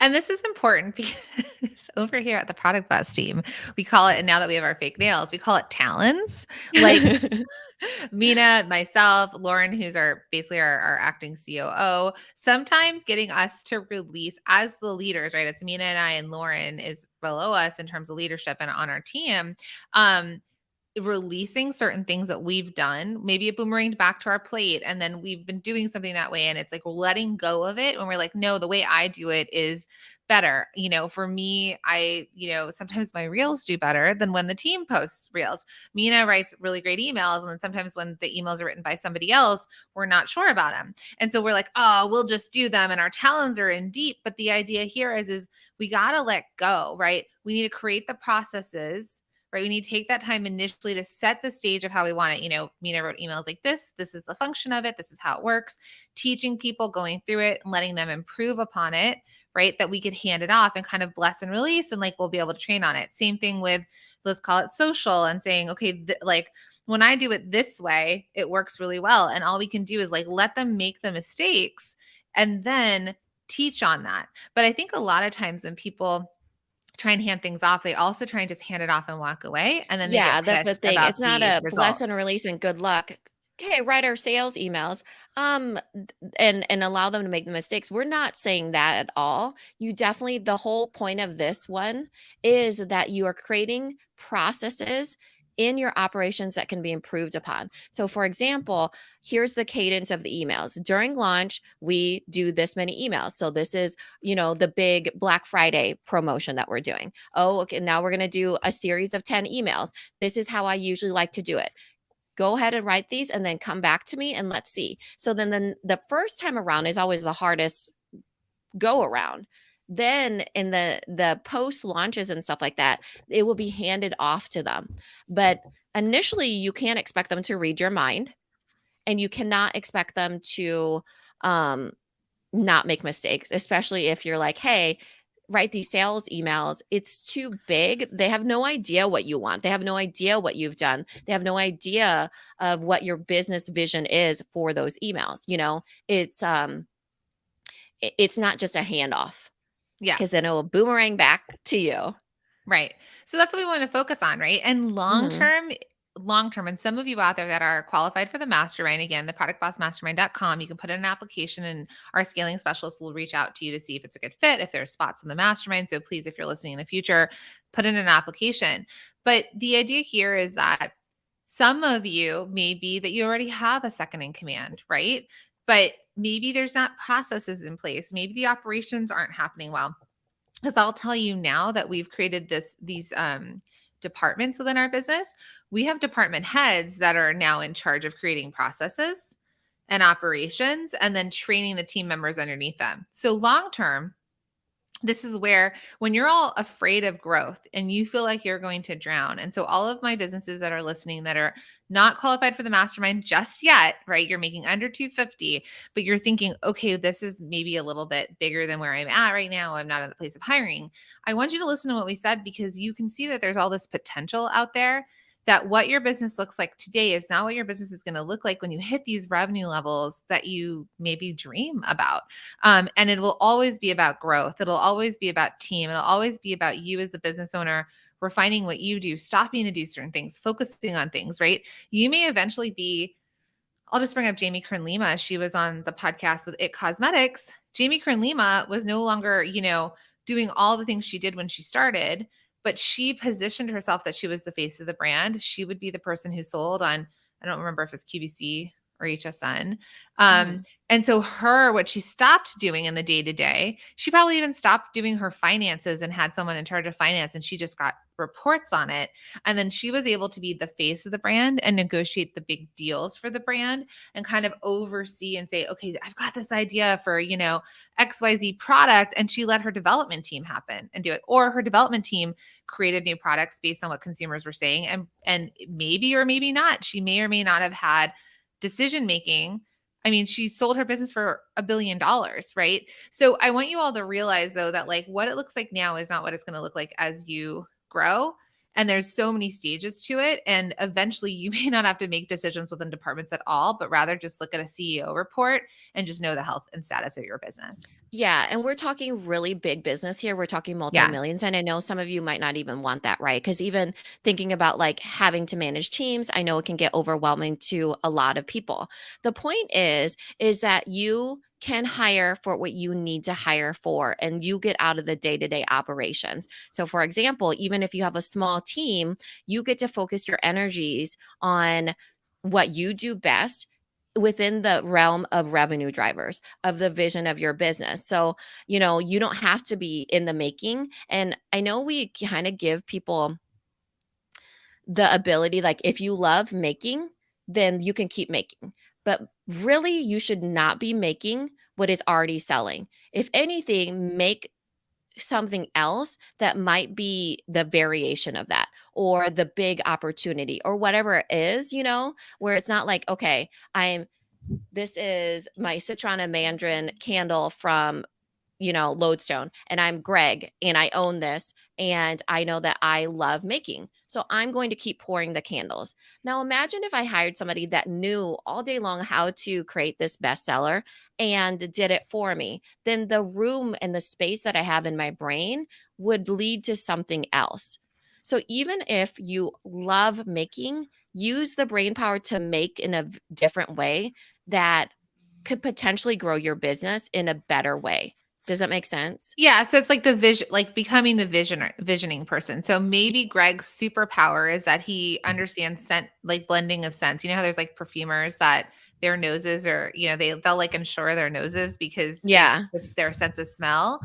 And this is important because over here at the Product Bus team, we call it, and now that we have our fake nails, we call it talons. Like Minna, myself, Lauren, who's basically our acting COO, sometimes getting us to release as the leaders, right? It's Minna and I, and Lauren is below us in terms of leadership and on our team. Releasing certain things that we've done, maybe it boomeranged back to our plate, and then we've been doing something that way, and it's like letting go of it when we're like, no, the way I do it is better. For me, sometimes my reels do better than when the team posts reels. Mina writes really great emails, and then sometimes when the emails are written by somebody else, we're not sure about them, and so we're like, oh, we'll just do them, and our talons are in deep. But the idea here is we got to let go, right? We need to create the processes, right? We need to take that time initially to set the stage of how we want it. Mina wrote emails like this. This is the function of it. This is how it works. Teaching people, going through it, and letting them improve upon it, right? That we could hand it off and kind of bless and release, and like we'll be able to train on it. Same thing with, let's call it social, and saying, okay, like when I do it this way, it works really well. And all we can do is like let them make the mistakes and then teach on that. But I think a lot of times when people try and hand things off, they also try and just hand it off and walk away, and then they get Yeah, that's the pissed thing. about It's not the a result. bless and release and good luck. Okay, write our sales emails, and allow them to make the mistakes. We're not saying that at all. You definitely, the whole point of this one is that you are creating processes in your operations that can be improved upon. So, for example, here's the cadence of the emails. During launch, we do this many emails. So this is, the big Black Friday promotion that we're doing. Oh, okay, now we're going to do a series of 10 emails. This is how I usually like to do it. Go ahead and write these and then come back to me and let's see. So then the first time around is always the hardest go around. Then in the post launches and stuff like that, it will be handed off to them. But initially you can't expect them to read your mind, and you cannot expect them to um not make mistakes, especially if you're like, hey, write these sales emails. It's too big. They have no idea what you want. They have no idea what you've done. They have no idea of what your business vision is for those emails. It's not just a handoff, Yeah. because then it will boomerang back to you. Right. So that's what we want to focus on, right? And Mhm. long term, and some of you out there that are qualified for the mastermind, again, the productbossmastermind.com, you can put in an application, and our scaling specialist will reach out to you to see if it's a good fit, if there's spots in the mastermind. So please, if you're listening in the future, put in an application. But the idea here is that some of you may be that you already have a second in command, right? But maybe there's not processes in place. Maybe the operations aren't happening well, because I'll tell you now that we've created these departments within our business. We have department heads that are now in charge of creating processes and operations, and then training the team members underneath them. So long term, this is where, when you're all afraid of growth and you feel like you're going to drown. And so all of my businesses that are listening that are not qualified for the mastermind just yet, right? You're making under 250, but you're thinking, okay, this is maybe a little bit bigger than where I'm at right now. I'm not in the place of hiring. I want you to listen to what we said, because you can see that there's all this potential out there, that what your business looks like today is not what your business is going to look like when you hit these revenue levels that you maybe dream about. And it will always be about growth. It'll always be about team. It'll always be about you as the business owner refining what you do, stopping to do certain things, focusing on things, right? You may eventually be I'll just bring up Jamie Kern Lima. She was on the podcast with It Cosmetics. Jamie Kern Lima was no longer, doing all the things she did when she started, but she positioned herself that she was the face of the brand. She would be the person who sold on, I don't remember if it's QVC or HSN. Um, Mhm. and so what she stopped doing in the day to day, she probably even stopped doing her finances and had someone in charge of finance, and she just got reports on it. And then she was able to be the face of the brand and negotiate the big deals for the brand and kind of oversee and say, okay, I've got this idea for, XYZ product. And she let her development team happen and do it. Or her development team created new products based on what consumers were saying. And maybe or maybe not, she may or may not have had decision making. I mean, she sold her business for $1 billion, right? So I want you all to realize though that like what it looks like now is not what it's going to look like as you grow. And there's so many stages to it. And eventually you may not have to make decisions within departments at all, but rather just look at a CEO report and just know the health and status of your business. Yeah, and we're talking really big business here. We're talking Yeah. multi-millions, and I know some of you might not even want that, right? Because even thinking about like having to manage teams, I know it can get overwhelming to a lot of people. The point is that you can hire for what you need to hire for, and you get out of the day-to-day operations. So, for example, even if you have a small team, you get to focus your energies on what you do best within the realm of revenue drivers of the vision of your business. So, you don't have to be in the making. And I know we kind of give people the ability, like, if you love making, then you can keep making. But really, you should not be making what is already selling. If anything, make something else that might be the variation of that or the big opportunity or whatever it is, where it's not like, okay, this is my citron and mandarin candle from Lodestone, and I'm Greg and I own this, and I know that I love making. So I'm going to keep pouring the candles. Now imagine if I hired somebody that knew all day long how to create this bestseller and did it for me. Then the room and the space that I have in my brain would lead to something else. So even if you love making, use the brain power to make in a different way that could potentially grow your business in a better way. Does that make sense? Yeah, so it's like the vision, like becoming the visioning person. So maybe Greg's superpower is that he understands scent, like blending of scents. You know how there's like perfumers that their noses are, they'll like insure their noses because Yeah. it's their sense of smell.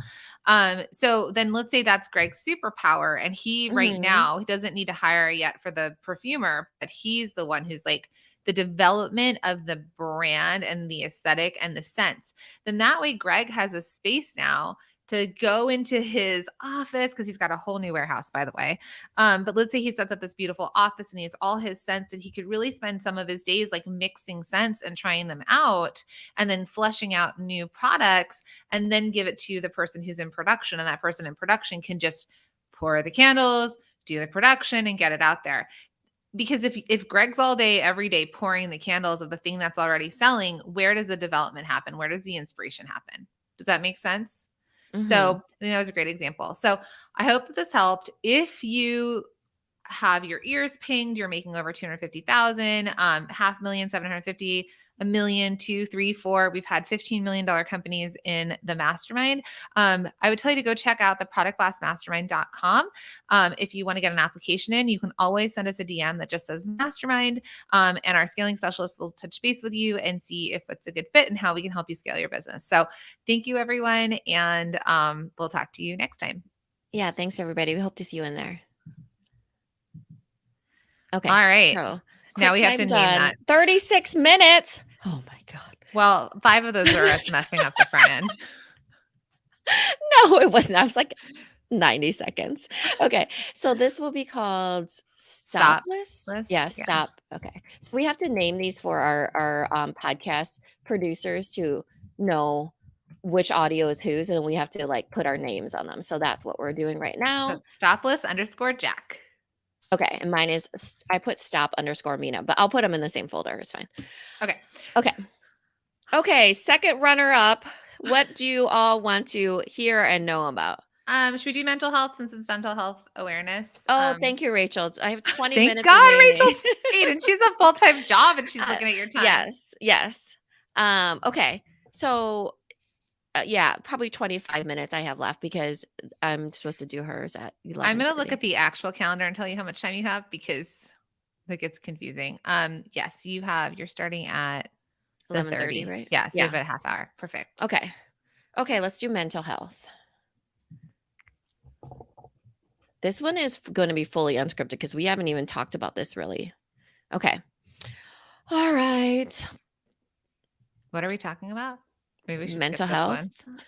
So then let's say that's Greg's superpower, and he right Mhm. now he doesn't need to hire yet for the perfumer, but he's the one who's like the development of the brand and the aesthetic and the scents. Then that way Greg has a space now to go into his office because he's got a whole new warehouse, by the way. But let's say he sets up this beautiful office and he has all his scents, and he could really spend some of his days like mixing scents and trying them out and then fleshing out new products and then give it to the person who's in production. And that person in production can just pour the candles, do the production, and get it out there. Because if Greg's all day every day pouring the candles of the thing that's already selling, where does the development happen? Where does the inspiration happen? Does that make sense? So Mhm. I think that was a great example. So I hope that this helped. If you have your ears pinged, you're making over 250,000, half million, 750, a million, 2, 3, 4. We've had $15 million companies in the mastermind. I would tell you to go check out the productblastmastermind.com. If you want to get an application in, you can always send us a DM that just says mastermind. And our scaling specialist will touch base with you and see if it's a good fit and how we can help you scale your business. So thank you, everyone. And we'll talk to you next time. Yeah, thanks everybody. We hope to see you in there. All Okay. right. So, Now quick we have to time name done. that. 36 minutes. Oh my god. Well, 5 of those are us messing up the front end. No, it wasn't. I was like 90 seconds. Okay. So this will be called Stop stopless. Yeah, list. Yeah. stop. Okay. So we have to name these for our podcast producers to know which audio is whose, and we have to like put our names on them. So that's what we're doing right So now. stop list _ Jack. Okay. And mine is I put stop _ Minna, but I'll put them in the same folder. It's fine. Okay. Okay. Okay. Second runner up. What do you all want to hear and know about? Should we do mental health since it's mental health awareness? Oh, thank you, Rachel. I have 20 Thank minutes God remaining. Rachel's paid and she's a full-time job and she's Uh, looking at your time. yes, yes. Okay. So, yeah, probably 25 minutes I have left because I'm supposed to do hers at I'm gonna look 11:30. at the actual calendar and tell you how much time you have because that gets confusing. Yes, you're starting at the 11:30, 30. right? Yeah, so you have Yeah. a half hour. Perfect. Okay. Okay, let's do mental health. This one is going to be fully unscripted because we haven't even talked about this really. Okay. All right. What are we talking about? Maybe we should skip Mental this health. one.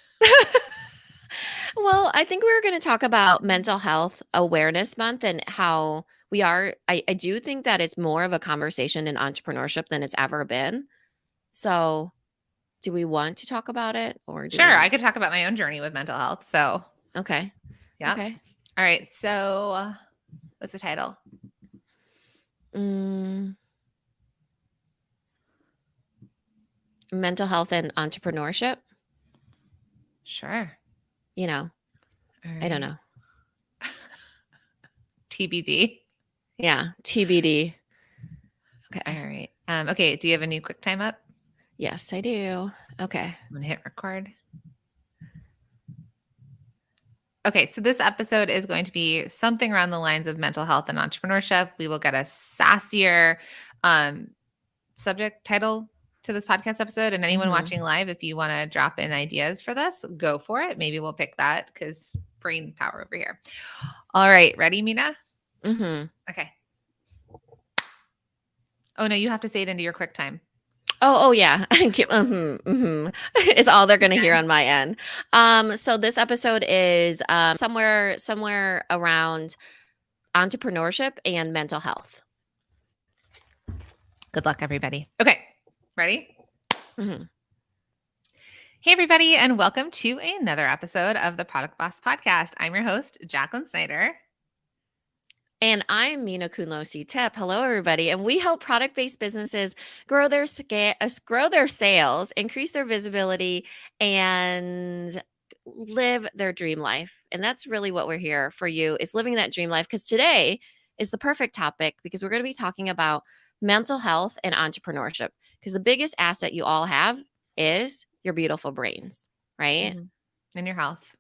Well, I think we were going to talk about Mental Health Awareness Month and how we are. I do think that it's more of a conversation in entrepreneurship than it's ever been. So, do we want to talk about it or do we Sure, I not? could talk about my own journey with mental health. So, Okay. yep. Okay. All right. So, what's the title? Mm, mental health and entrepreneurship. Sure. You know, All I don't right. know. TBD. Yeah. TBD. All Okay. right. Okay. Do you have a new QuickTime up? Yes, I do. Okay. I'm gonna hit record. Okay, so this episode is going to be something around the lines of mental health and entrepreneurship. We will get a sassier um, subject title to this podcast episode. And anyone Mm-hmm. watching live, if you want to drop in ideas for this, go for it. Maybe we'll pick that because brain power over here. All right, ready, Mina? Mm-hmm. Okay. Oh no, you have to say it into your QuickTime. Oh yeah. Is all they're gonna hear on my end. So this episode is somewhere around entrepreneurship and mental health. Good luck, everybody. Okay, ready? Mm-hmm. Hey, everybody, and welcome to another episode of the Product Boss Podcast. I'm your host, Jacqueline Snyder. And I'm Minna Kunlosi Tep. Hello, everybody. And we help product-based businesses grow their sales, increase their visibility, and live their dream life. And that's really what we're here for you is living that dream life. Because today is the perfect topic because we're going to be talking about mental health and entrepreneurship. Because the biggest asset you all have is your beautiful brains, right? Mm-hmm. And your health.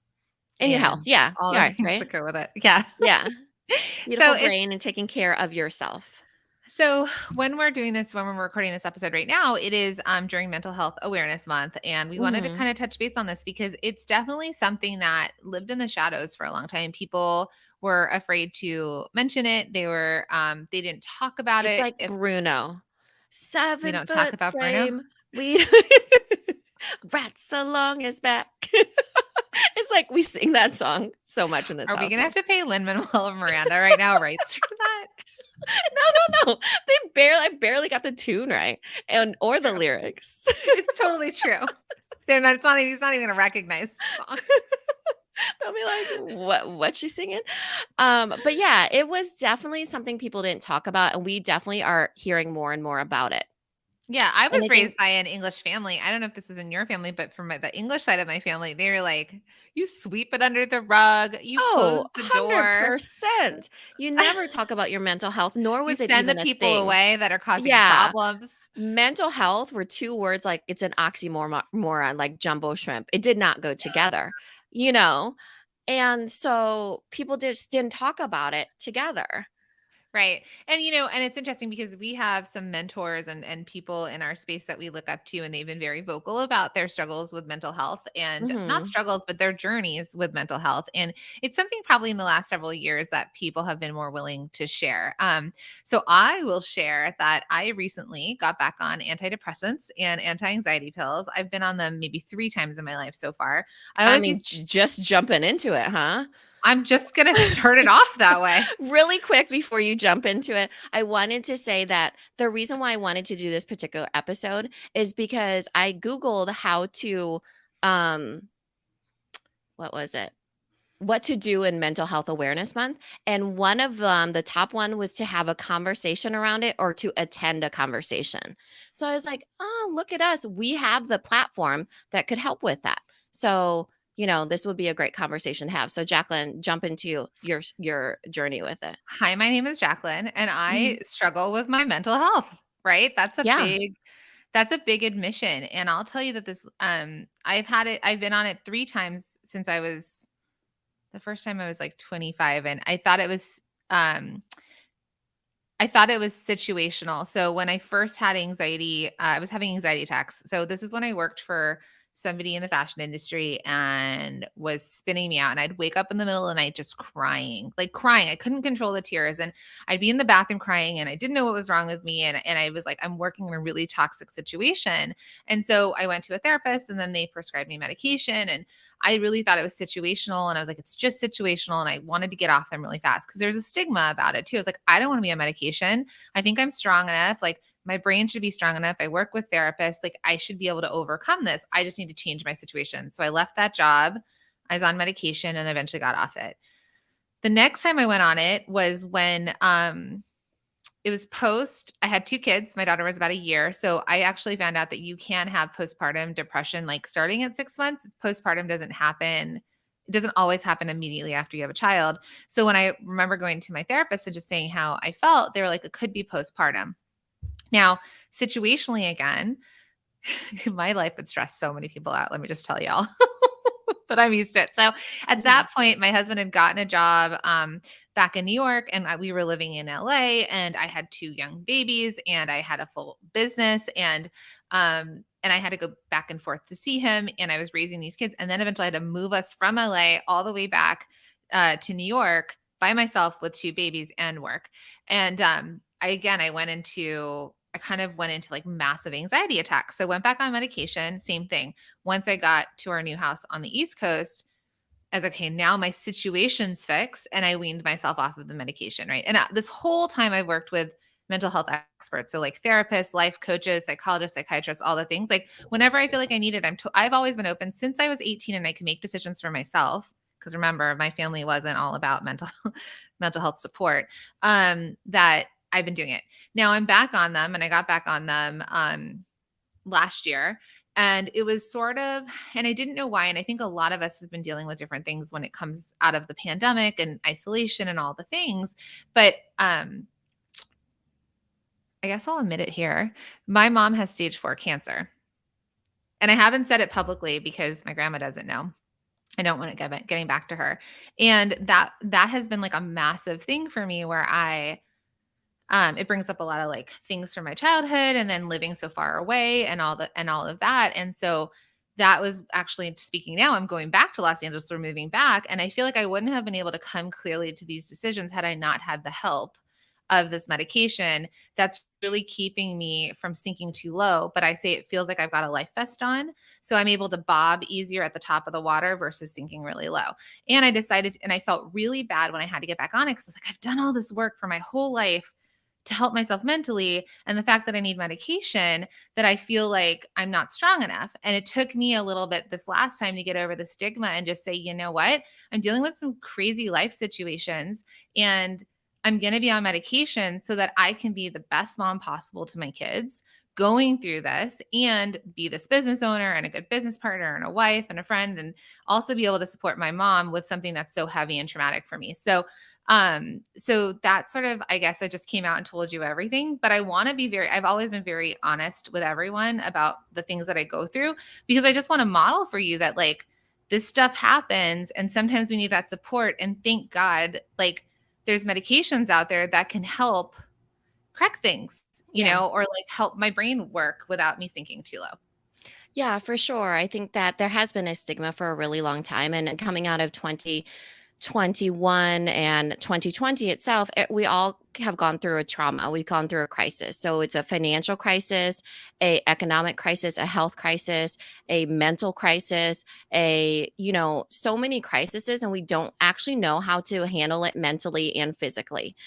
And your health. Yeah. All the Yeah. things Right. that go with it. Yeah. Yeah. So Beautiful brain and taking care of yourself. So when we're doing this, when we're recording this episode right now, it is during Mental Health Awareness Month. And we wanted to Mhm. kind of touch base on this because it's definitely something that lived in the shadows for a long time. People were afraid to mention it. They didn't talk about It's it. like If Bruno. we 7 don't talk foot about Bruno, frame. We rats along his back. It's like we sing that song so much in this are we going to have household. to pay Lin-Manuel Miranda right now rights for that? No. I barely got the tune right or the True. lyrics. It's totally true. They're not. He's not even going to recognize the song. They'll be like, what's she singing? But yeah, it was definitely something people didn't talk about, and we definitely are hearing more and more about it. Yeah, I And I was think raised by an English family. I don't know if this was in your family, but from the English side of my family, they were like, "You sweep it under the rug, you close Oh, the door, 100%. You never talk about your mental health, nor you was it send the even a people thing. away that are causing Yeah. problems." Mental health were 2 words like it's an oxymoron, like jumbo shrimp. It did not go together, you know? And so people just didn't talk about it together. Right. And it's interesting because we have some mentors and people in our space that we look up to, and they've been very vocal about their struggles with mental health and not Mhm. struggles, but their journeys with mental health. And it's something probably in the last several years that people have been more willing to share. So I will share that I recently got back on antidepressants and anti-anxiety pills. I've been on them maybe 3 times in my life so far. I I always mean, used just jumping into it, huh? I'm just gonna start it off that way. Really quick before you jump into it, I wanted to say that the reason why I wanted to do this particular episode is because I Googled how to, um, what was it? What to do in Mental Health Awareness Month. And one of them, the top one was to have a conversation around it or to attend a conversation. So I was like, oh, look at us. We have the platform that could help with that. So this would be a great conversation to have. So Jacqueline, jump into your journey with it. Hi, my name is Jacqueline, and Mhm. I struggle with my mental health, right? Yeah. That's a big admission, and I'll tell you that I've been on it 3 times since the first time I was, like, 25, and um I thought it was situational. So when I first had anxiety, I was having anxiety attacks. So this is when I worked for somebody in the fashion industry and was spinning me out. And I'd wake up in the middle of the night just crying, like crying. I couldn't control the tears. And I'd be in the bathroom crying and I didn't know what was wrong with me. And I was like, I'm working in a really toxic situation. And so I went to a therapist and then they prescribed me medication. And I really thought it was situational. And I was like, it's just situational. And I wanted to get off them really fast because there's a stigma about it too. I was like, I don't want to be on medication. I think I'm strong enough. Like my brain should be strong enough. I work with therapists. Like I should be able to overcome this. I just need to change my situation. So I left that job. I was on medication and eventually got off it. The next time I went on it was when it was I had 2 kids. My daughter was about a year. So I actually found out that you can have postpartum depression like starting at 6 months. Postpartum doesn't happen. It doesn't always happen immediately after you have a child. So when I remember going to my therapist and just saying how I felt, they were like, it could be postpartum. Now, situationally again, my life would stress so many people out. Let me just tell y'all. But I'm used to it. So at Mhm. that point, my husband had gotten a job back in New York, and we were living in LA. And I had 2 young babies, and I had a full business, and I had to go back and forth to see him. And I was raising these kids, and then eventually I had to move us from LA all the way back to New York by myself with 2 babies and work. And I kind of went into like massive anxiety attacks. So went back on medication, same thing. Once I got to our new house on the East Coast, I was like, okay, now my situation's fixed. And I weaned myself off of the medication, right? And this whole time I've worked with mental health experts. So like therapists, life coaches, psychologists, psychiatrists, all the things. Like whenever I feel like I need it, I've always been open since I was 18 and I can make decisions for myself. Because remember, my family wasn't all about mental health support. That I've been doing it. Now I'm back on them and I got back on them last year. And it was and I didn't know why. And I think a lot of us have been dealing with different things when it comes out of the pandemic and isolation and all the things. But I guess I'll admit it here. My mom has stage 4 cancer. And I haven't said it publicly because my grandma doesn't know. I don't want to getting back to her. And that has been like a massive thing for me where it brings up a lot of like things from my childhood and then living so far away and all of that. And so that was actually speaking now, I'm going back to Los Angeles. We're moving back. And I feel like I wouldn't have been able to come clearly to these decisions had I not had the help of this medication that's really keeping me from sinking too low. But I say it feels like I've got a life vest on. So I'm able to bob easier at the top of the water versus sinking really low. And I felt really bad when I had to get back on it because I was like, I've done all this work for my whole life to help myself mentally. And the fact that I need medication, that I feel like I'm not strong enough. And it took me a little bit this last time to get over the stigma and just say, you know what? I'm dealing with some crazy life situations and I'm going to be on medication so that I can be the best mom possible to my kids going through this and be this business owner and a good business partner and a wife and a friend and also be able to support my mom with something that's so heavy and traumatic for me. So that sort of, I guess I just came out and told you everything, but I've always been very honest with everyone about the things that I go through because I just want to model for you that like this stuff happens and sometimes we need that support. And thank God, like there's medications out there that can help correct things, Yeah. or like help my brain work without me sinking too low. Yeah, for sure. I think that there has been a stigma for a really long time, and coming out of 2021 and 2020 itself, we all have gone through a trauma. We've gone through a crisis. So it's a financial crisis, a economic crisis, a health crisis, a mental crisis, so many crises, and we don't actually know how to handle it mentally and physically.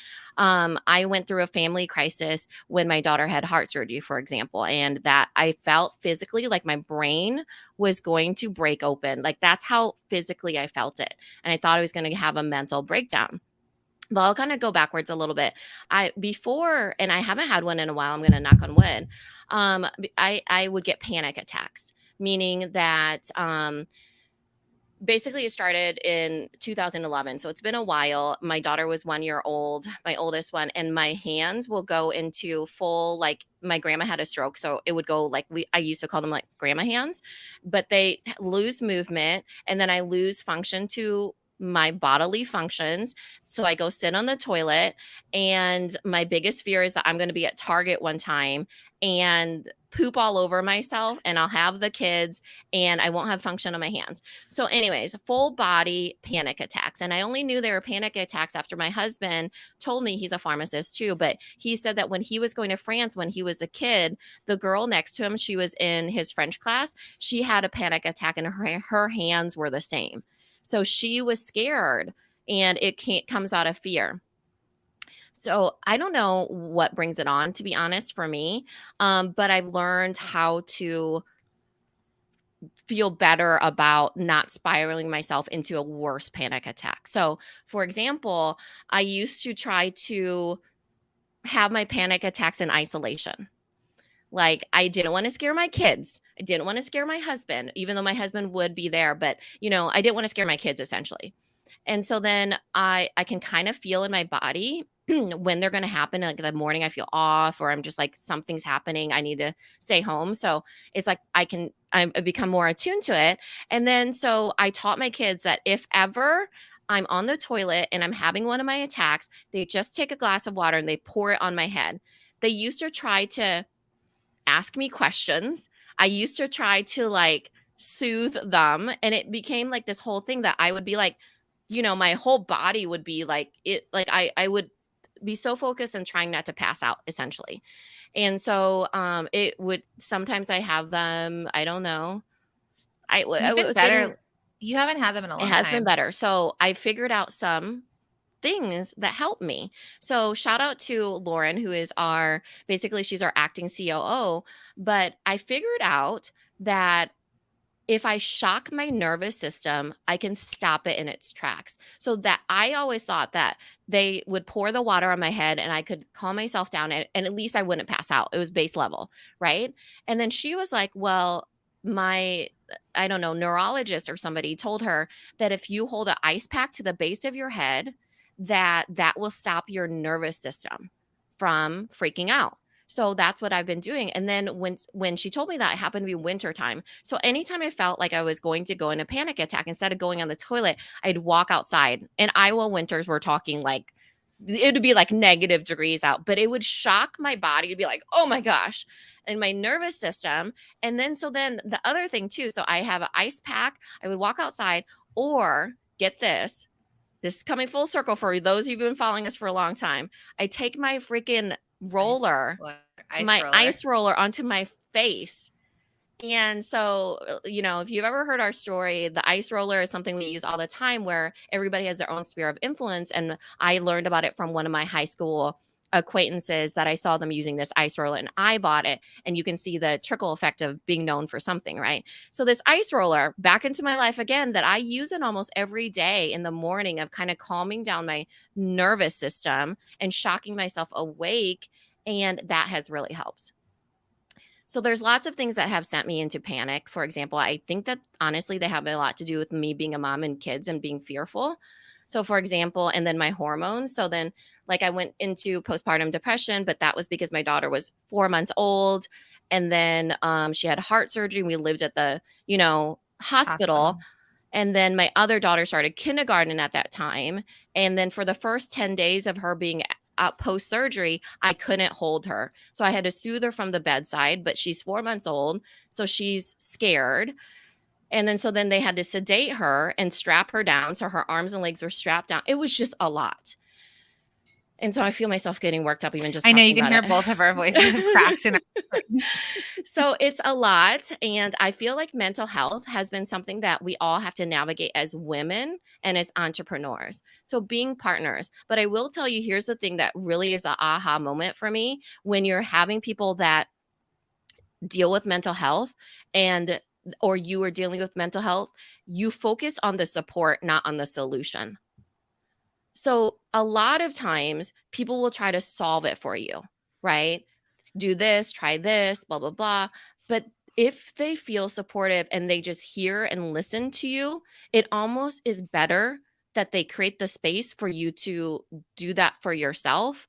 I went through a family crisis when my daughter had heart surgery, for example, and that I felt physically like my brain was going to break open. Like that's how physically I felt it. And I thought I was going to have a mental breakdown. But I'll kind of go backwards a little bit. And I haven't had one in a while. I'm going to knock on wood. I would get panic attacks, meaning that Basically, it started in 2011. So it's been a while. My daughter was 1 year old, my oldest one, and my hands will go into full, like, my grandma had a stroke. So it would go like, I used to call them like grandma hands, but they lose movement. And then I lose function to my bodily functions. So I go sit on the toilet. And my biggest fear is that I'm going to be at Target one time and poop all over myself, and I'll have the kids and I won't have function on my hands. So, anyways, full body panic attacks. And I only knew they were panic attacks after my husband told me, he's a pharmacist too, but he said that when he was going to France when he was a kid, the girl next to him, she was in his French class, she had a panic attack and her hands were the same. So she was scared, and comes out of fear. So I don't know what brings it on, to be honest, for me. But I've learned how to feel better about not spiraling myself into a worse panic attack. So, for example, I used to try to have my panic attacks in isolation. Like, I didn't want to scare my kids. I didn't want to scare my husband, even though my husband would be there. But, I didn't want to scare my kids, essentially. And so then I can kind of feel in my body when they're going to happen. Like the morning I feel off, or I'm just like, something's happening, I need to stay home. So it's like I become more attuned to it. And then so I taught my kids that if ever I'm on the toilet and I'm having one of my attacks, they just take a glass of water and they pour it on my head. They used to try to ask me questions. I used to try to like soothe them. And it became like this whole thing that I would be like, my whole body would be like it, like I would be so focused and trying not to pass out, essentially. And so it would sometimes I have them, I don't know. I You've been was getting, better. You haven't had them in a it long has been time. better. So I figured out some things that help me. So shout out to Lauren, who is she's our acting COO. But I figured out that if I shock my nervous system, I can stop it in its tracks. So that I always thought that they would pour the water on my head and I could calm myself down, and at least I wouldn't pass out. It was base level, right? And then she was like, well, my, I don't know, neurologist or somebody told her that if you hold an ice pack to the base of your head, that will stop your nervous system from freaking out. So that's what I've been doing. And then when she told me that, it happened to be winter time. So anytime I felt like I was going to go in a panic attack, instead of going on the toilet, I'd walk outside. And Iowa winters, we're talking like it would be like negative degrees out, but it would shock my body. It'd be like, oh my gosh, and my nervous system. And then then the other thing too. So I have an ice pack. I would walk outside, or get this. This is coming full circle for those of you who've been following us for a long time. I take my freaking roller, Ice my roller. ice roller, onto my face. And so, if you've ever heard our story, the ice roller is something we use all the time where everybody has their own sphere of influence. And I learned about it from one of my high school acquaintances that I saw them using this ice roller, and I bought it. And you can see the trickle effect of being known for something, right? So this ice roller back into my life again, that I use it almost every day in the morning, of kind of calming down my nervous system and shocking myself awake. And that has really helped. So there's lots of things that have sent me into panic. For example, I think that honestly, they have a lot to do with me being a mom and kids and being fearful. So for example, and then my hormones. So then like I went into postpartum depression, but that was because my daughter was 4 months old. And then she had heart surgery. We lived at the, hospital. Hospital. And then my other daughter started kindergarten at that time. And then for the first 10 days of her being post surgery, I couldn't hold her. So I had to soothe her from the bedside, but she's 4 months old. So she's scared. And then so then they had to sedate her and strap her down. So her arms and legs were strapped down. It was just a lot. And so I feel myself getting worked up even just I know you talking can about hear it. both of our voices have cracked in our So it's a lot. And I feel like mental health has been something that we all have to navigate as women and as entrepreneurs. So being partners. But I will tell you, here's the thing that really is an aha moment for me: when you're having people that deal with mental health, and or you are dealing with mental health, you focus on the support, not on the solution. So a lot of times people will try to solve it for you, right? Do this, try this, blah, blah, blah. But if they feel supportive and they just hear and listen to you, it almost is better that they create the space for you to do that for yourself,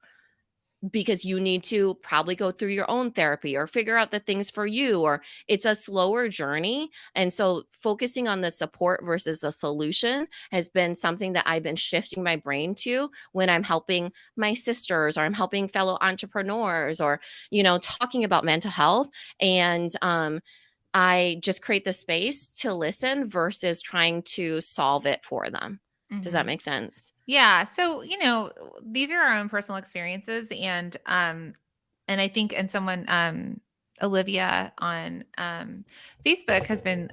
because you need to probably go through your own therapy or figure out the things for you, or it's a slower journey. And so focusing on the support versus the solution has been something that I've been shifting my brain to when I'm helping my sisters, or I'm helping fellow entrepreneurs, or talking about mental health. And I just create the space to listen versus trying to solve it for them. Does that Mhm. make sense? Yeah. So, these are our own personal experiences, and I think, and someone, Olivia on Facebook has been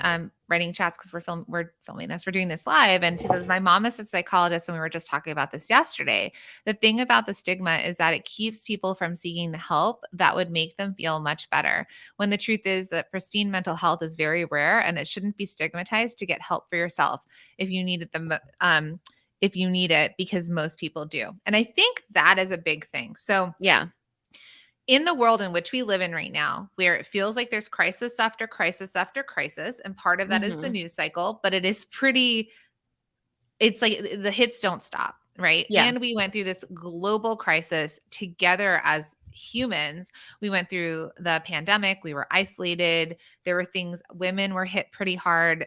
writing chats, because we're filming this, we're doing this live, and she says, my mom is a psychologist, and we were just talking about this yesterday. The thing about the stigma is that it keeps people from seeking the help that would make them feel much better. When the truth is that pristine mental health is very rare, and it shouldn't be stigmatized to get help for yourself if you need it because most people do. And I think that is a big thing. So, Yeah. in the world in which we live in right now, where it feels like there's crisis after crisis after crisis, and part of that is the Hmm. news cycle, but it's like the hits don't stop, right? Yeah. And we went through this global crisis together as humans. We went through the pandemic, we were isolated. There were things, women were hit pretty hard,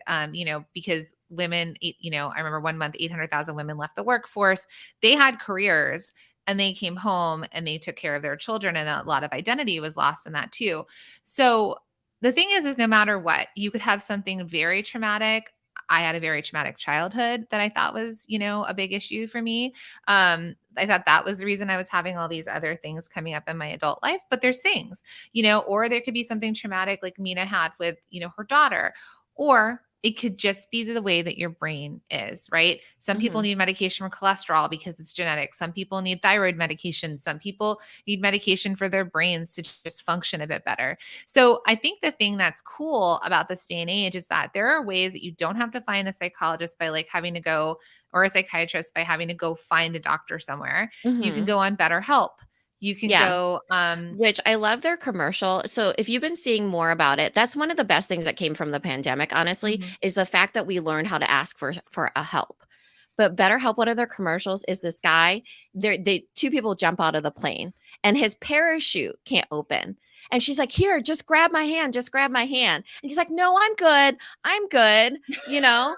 because women, I remember one month, 800,000 women left the workforce. They had careers and they came home and they took care of their children, and a lot of identity was lost in that too. So the thing is no matter what, you could have something very traumatic. I had a very traumatic childhood that I thought was, a big issue for me. I thought that was the reason I was having all these other things coming up in my adult life. But there's things, or there could be something traumatic like Mina had with, her daughter, or it could just be the way that your brain is, right? Some people Hmm. need medication for cholesterol because it's genetic. Some people need thyroid medication. Some people need medication for their brains to just function a bit better. So I think the thing that's cool about this day and age is that there are ways that you don't have to find a psychologist by like having to go, or a psychiatrist by having to go find a doctor somewhere. You can Hmm. go on BetterHelp. You can Yeah. go, Which I love their commercial. So if you've been seeing more about it, that's one of the best things that came from the pandemic, honestly, mhm. is the fact that we learned how to ask for a help. But BetterHelp, one of their commercials is this guy, they two people jump out of the plane and his parachute can't open. And she's like, "Here, just grab my hand, just grab my hand." And he's like, "No, I'm good. I'm good." You know?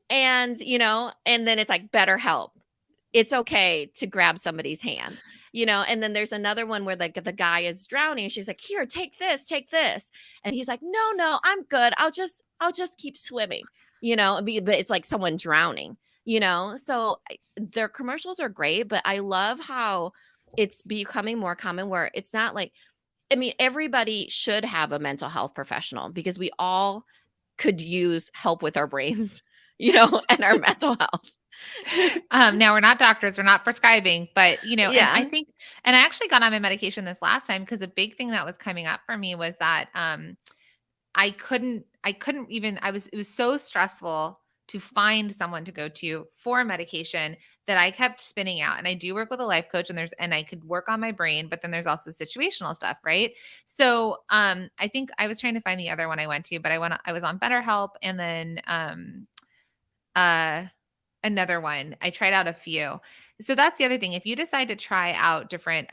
And then it's like BetterHelp. It's okay to grab somebody's hand. And then there's another one where the guy is drowning, and she's like, "Here, take this." And he's like, "No, no, I'm good. I'll just keep swimming." But it's like someone drowning. So their commercials are great, but I love how it's becoming more common where it's not like, I mean, everybody should have a mental health professional because we all could use help with our brains, and our mental health. Now we're not doctors, we're not prescribing, but and I Yeah. think, and I actually got on my medication this last time because a big thing that was coming up for me was that I couldn't even it was so stressful to find someone to go to for medication that I kept spinning out. And I do work with a life coach, and I could work on my brain, but then there's also situational stuff, right? So I think I was trying to find the other one I went to, but I was on BetterHelp, and then uh another one. I tried out a few. So that's the other thing. If you decide to try out different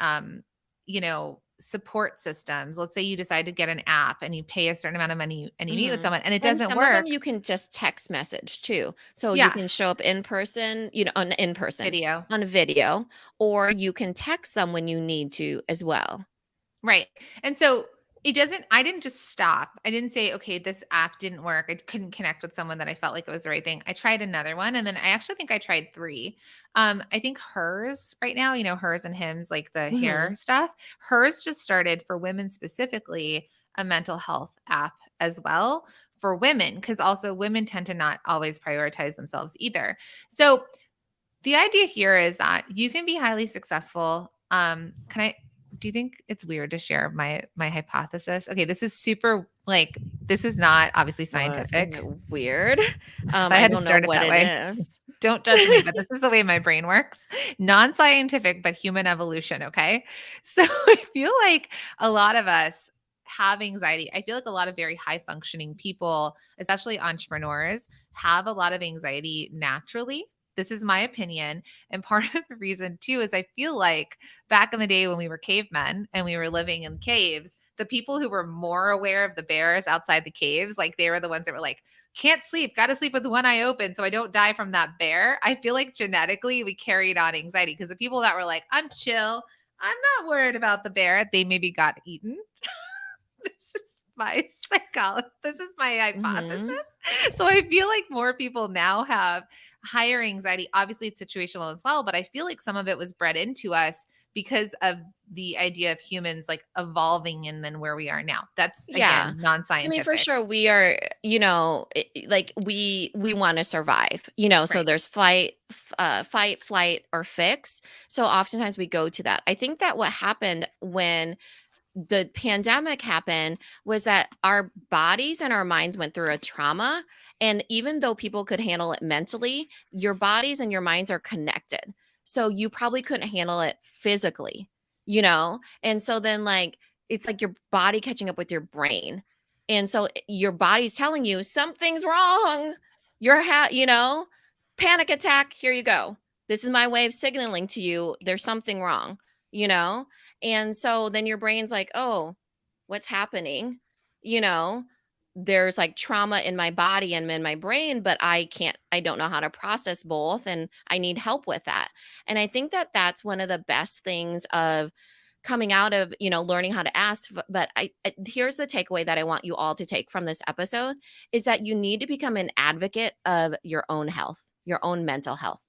support systems, let's say you decide to get an app and you pay a certain amount of money and you meet with Mhm. someone and it And doesn't some of them work. you can just text message too. So you Yeah, can show up in person, on in person, video. on a video, or you can text them when you need to as well. Right. And so I didn't just stop. I didn't say, okay, this app didn't work. I couldn't connect with someone that I felt like it was the right thing. I tried another one, and then I actually think I tried three. I think hers right now, hers and Hims, like the hair Mhm. stuff, hers just started for women specifically a mental health app as well for women, because also women tend to not always prioritize themselves either. So the idea here is that you can be highly successful. Can I do you think it's weird to share my hypothesis? Okay, this is super, like, this is not obviously What is scientific. it weird? If I I had to don't know start it what that it way, is. don't judge me, but this is the way my brain works. Non-scientific, but human evolution, okay? So I feel like a lot of us have anxiety. I feel like a lot of very high functioning people, especially entrepreneurs, have a lot of anxiety naturally. This is my opinion. And part of the reason too is I feel like back in the day when we were cavemen and we were living in caves, the people who were more aware of the bears outside the caves, like they were the ones that were like, can't sleep, got to sleep with one eye open so I don't die from that bear. I feel like genetically we carried on anxiety because the people that were like, I'm chill, I'm not worried about the bear, they maybe got eaten. This is my psychology. This is my hypothesis. Mhm. So I feel like more people now have higher anxiety. Obviously, it's situational as well, but I feel like some of it was bred into us because of the idea of humans like evolving and then where we are now. That's Yeah. again I mean, for non-scientific. sure, we are, like we want to survive, so Right. there's fight, flight, or fix. So oftentimes we go to that. I think that what happened when the pandemic happened was that our bodies and our minds went through a trauma. And even though people could handle it mentally, your bodies and your minds are connected. So you probably couldn't handle it physically, And so then, like, it's like your body catching up with your brain. And so your body's telling you something's wrong. Panic attack. Here you go. This is my way of signaling to you there's something wrong, you know? And so then your brain's like, "Oh, what's happening?" You know, there's like trauma in my body and in my brain, but I don't know how to process both, and I need help with that. And I think that that's one of the best things of coming out of, learning how to ask. But here's the takeaway that I want you all to take from this episode is that you need to become an advocate of your own health, your own mental health,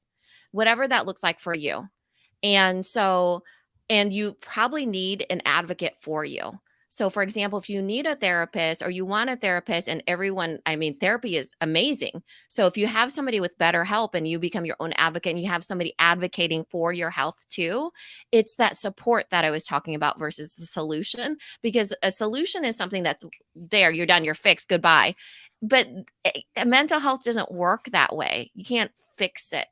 whatever that looks like for you. And so, and you probably need an advocate for you. So, for example, if you need a therapist or you want a therapist, and therapy is amazing. So, if you have somebody with better help and you become your own advocate and you have somebody advocating for your health too, it's that support that I was talking about versus the solution, because a solution is something that's there, you're done, you're fixed, goodbye. But mental health doesn't work that way. You can't fix it.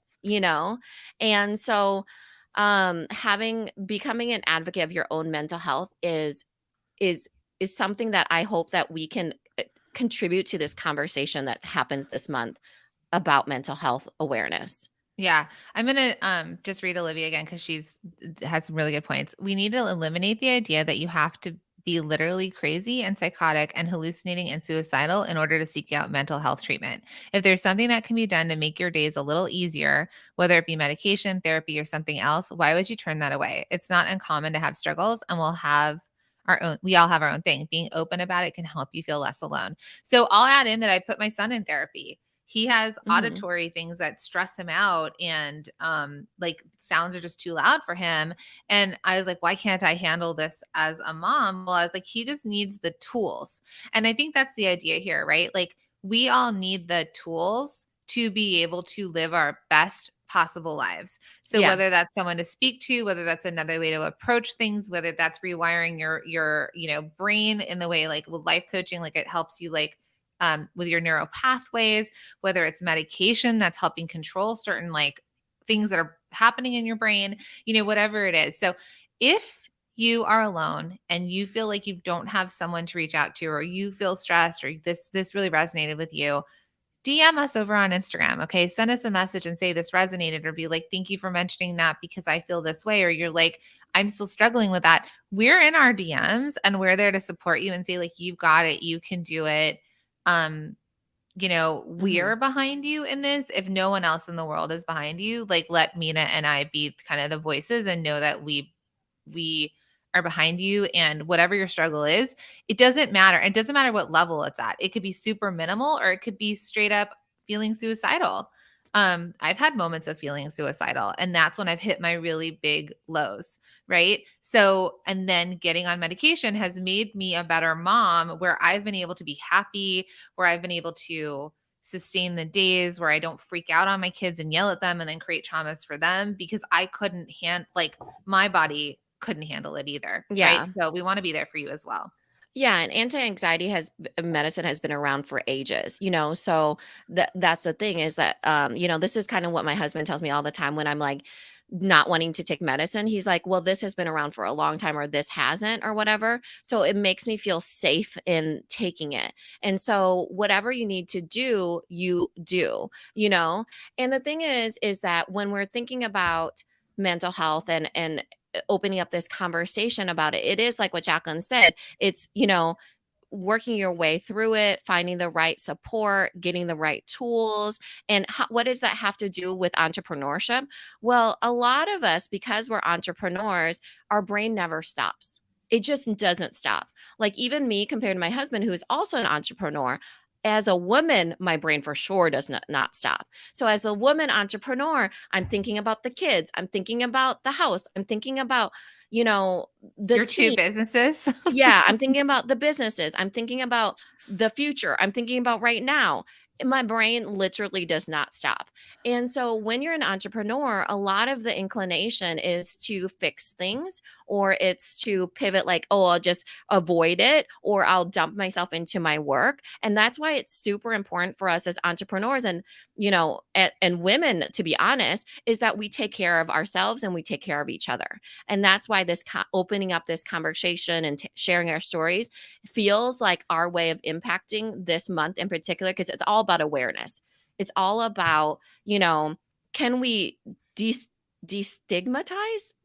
And so, becoming an advocate of your own mental health is is something that I hope that we can contribute to this conversation that happens this month about mental health awareness. Yeah. I'm going to just read Olivia again cuz she's has some really good points. We need to eliminate the idea that you have to be literally crazy and psychotic and hallucinating and suicidal in order to seek out mental health treatment. If there's something that can be done to make your days a little easier, whether it be medication, therapy, or something else, why would you turn that away? It's not uncommon to have struggles, and we all have our own thing. Being open about it can help you feel less alone. So I'll add in that I put my son in therapy. He has Mhm. auditory things that stress him out, and like sounds are just too loud for him. And I was like, why can't I handle this as a mom? Well, I was like, he just needs the tools. And I think that's the idea here, right? Like we all need the tools to be able to live our best possible lives. So Yeah. whether that's someone to speak to, whether that's another way to approach things, whether that's rewiring your brain in the way like with life coaching, like it helps you like with your neural pathways, whether it's medication that's helping control certain like things that are happening in your brain, whatever it is. So if you are alone and you feel like you don't have someone to reach out to, or you feel stressed, or this really resonated with you, DM us over on Instagram. Okay. Send us a message and say this resonated, or be like, thank you for mentioning that because I feel this way. Or you're like, I'm still struggling with that. We're in our DMs and we're there to support you and say, like, you've got it. You can do it. Um, we're Mhm. behind you in this. If no one else in the world is behind you, like let Mina and I be kind of the voices and know that we are behind you, and whatever your struggle is, it doesn't matter. It doesn't matter what level it's at. It could be super minimal or it could be straight up feeling suicidal. I've had moments of feeling suicidal, and that's when I've hit my really big lows, right? So, and then getting on medication has made me a better mom where I've been able to be happy, where I've been able to sustain the days where I don't freak out on my kids and yell at them and then create traumas for them because I couldn't like my body couldn't handle it either, right? Yeah. So we want to be there for you as well. Yeah, and anti-anxiety medicine has been around for ages. So that's the thing is that this is kind of what my husband tells me all the time when I'm like, not wanting to take medicine. He's like, well, this has been around for a long time, or this hasn't, or whatever. So it makes me feel safe in taking it. And so whatever you need to do, you do, you know? And the thing is that when we're thinking about mental health and opening up this conversation about it, it is like what Jacqueline said. It's, working your way through it, finding the right support, getting the right tools. And what does that have to do with entrepreneurship? Well, a lot of us, because we're entrepreneurs, our brain never stops. It just doesn't stop. Like even me, compared to my husband, who is also an entrepreneur, as a woman, my brain for sure does not stop. So as a woman entrepreneur, I'm thinking about the kids, I'm thinking about the house, I'm thinking about, the Your two team. businesses. Yeah, I'm thinking about the businesses. I'm thinking about the future. I'm thinking about right now. My brain literally does not stop. And so when you're an entrepreneur, a lot of the inclination is to fix things, or it's to pivot like, oh, I'll just avoid it, or I'll dump myself into my work. And that's why it's super important for us as entrepreneurs and, and women, to be honest, is that we take care of ourselves and we take care of each other. And that's why this opening up this conversation and sharing our stories feels like our way of impacting this month in particular, because it's all about awareness. It's all about, can we destigmatize?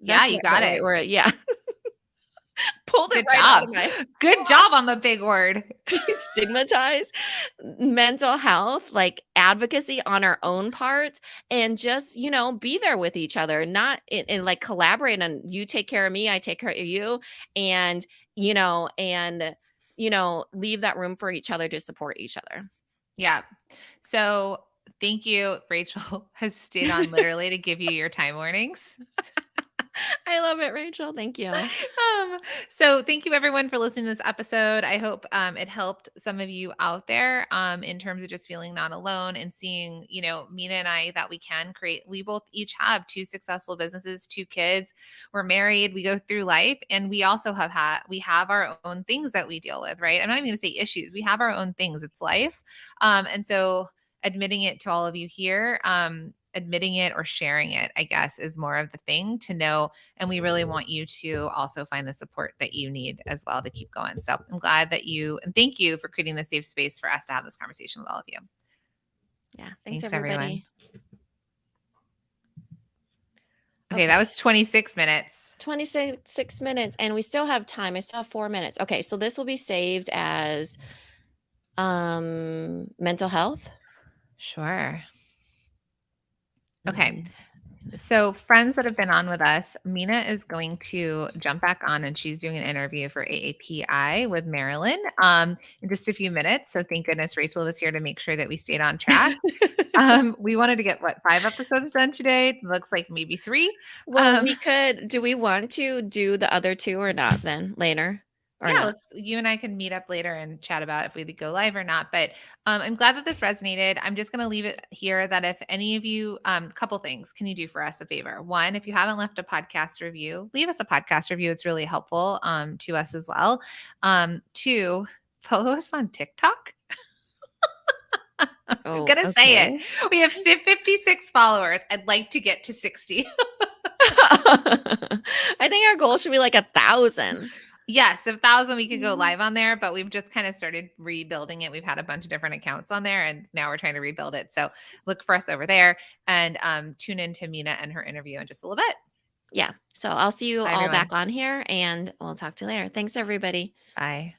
Yeah, That's you not the got right it. word. Yeah. Pulled it Good right out job. of my Good job on the big word. destigmatize mental health, like advocacy on our own part, and just, be there with each other, not in like collaborate, and you take care of me, I take care of you, and, leave that room for each other to support each other. Yeah. So thank you. Rachel has stayed on literally to give you your time warnings. I love it, Rachel. Thank you. So thank you everyone for listening to this episode. I hope it helped some of you out there in terms of just feeling not alone and seeing, Minna and I, that we can create. We both each have two successful businesses, two kids. We're married. We go through life, and we also we have our own things that we deal with, right? I'm not even going to say issues. We have our own things. It's life. And so admitting it to all of you here, admitting it or sharing it, I guess, is more of the thing to know. And we really want you to also find the support that you need as well to keep going. So I'm glad that and thank you for creating the safe space for us to have this conversation with all of you. Yeah. Thanks everyone. everybody. Okay, that was 26 minutes. 26 minutes, and we still have time. I still have 4 minutes. Okay, so this will be saved as mental health. Sure. Okay. So friends that have been on with us, Minna is going to jump back on, and she's doing an interview for AAPI with Marilyn in just a few minutes. So thank goodness Rachel was here to make sure that we stayed on track. We wanted to get 5 episodes done today. It looks like maybe 3. Well, do we want to do the other 2 or not then later? Yeah, you and I can meet up later and chat about if we go live or not. But I'm glad that this resonated. I'm just going to leave it here that if any of you, couple things, can you do for us a favor? One, if you haven't left a podcast review, leave us a podcast review. It's really helpful to us as well. 2, follow us on TikTok. I'm going to say it. We have 56 followers. I'd like to get to 60. I think our goal should be like 1,000. Yes, 1,000 we could go live on there, but we've just kind of started rebuilding it. We've had a bunch of different accounts on there, and now we're trying to rebuild it. So look for us over there, and tune in to Minna and her interview in just a little bit. Yeah. So I'll see you Bye, all everyone. back on here, and we'll talk to you later. Thanks, everybody. Bye.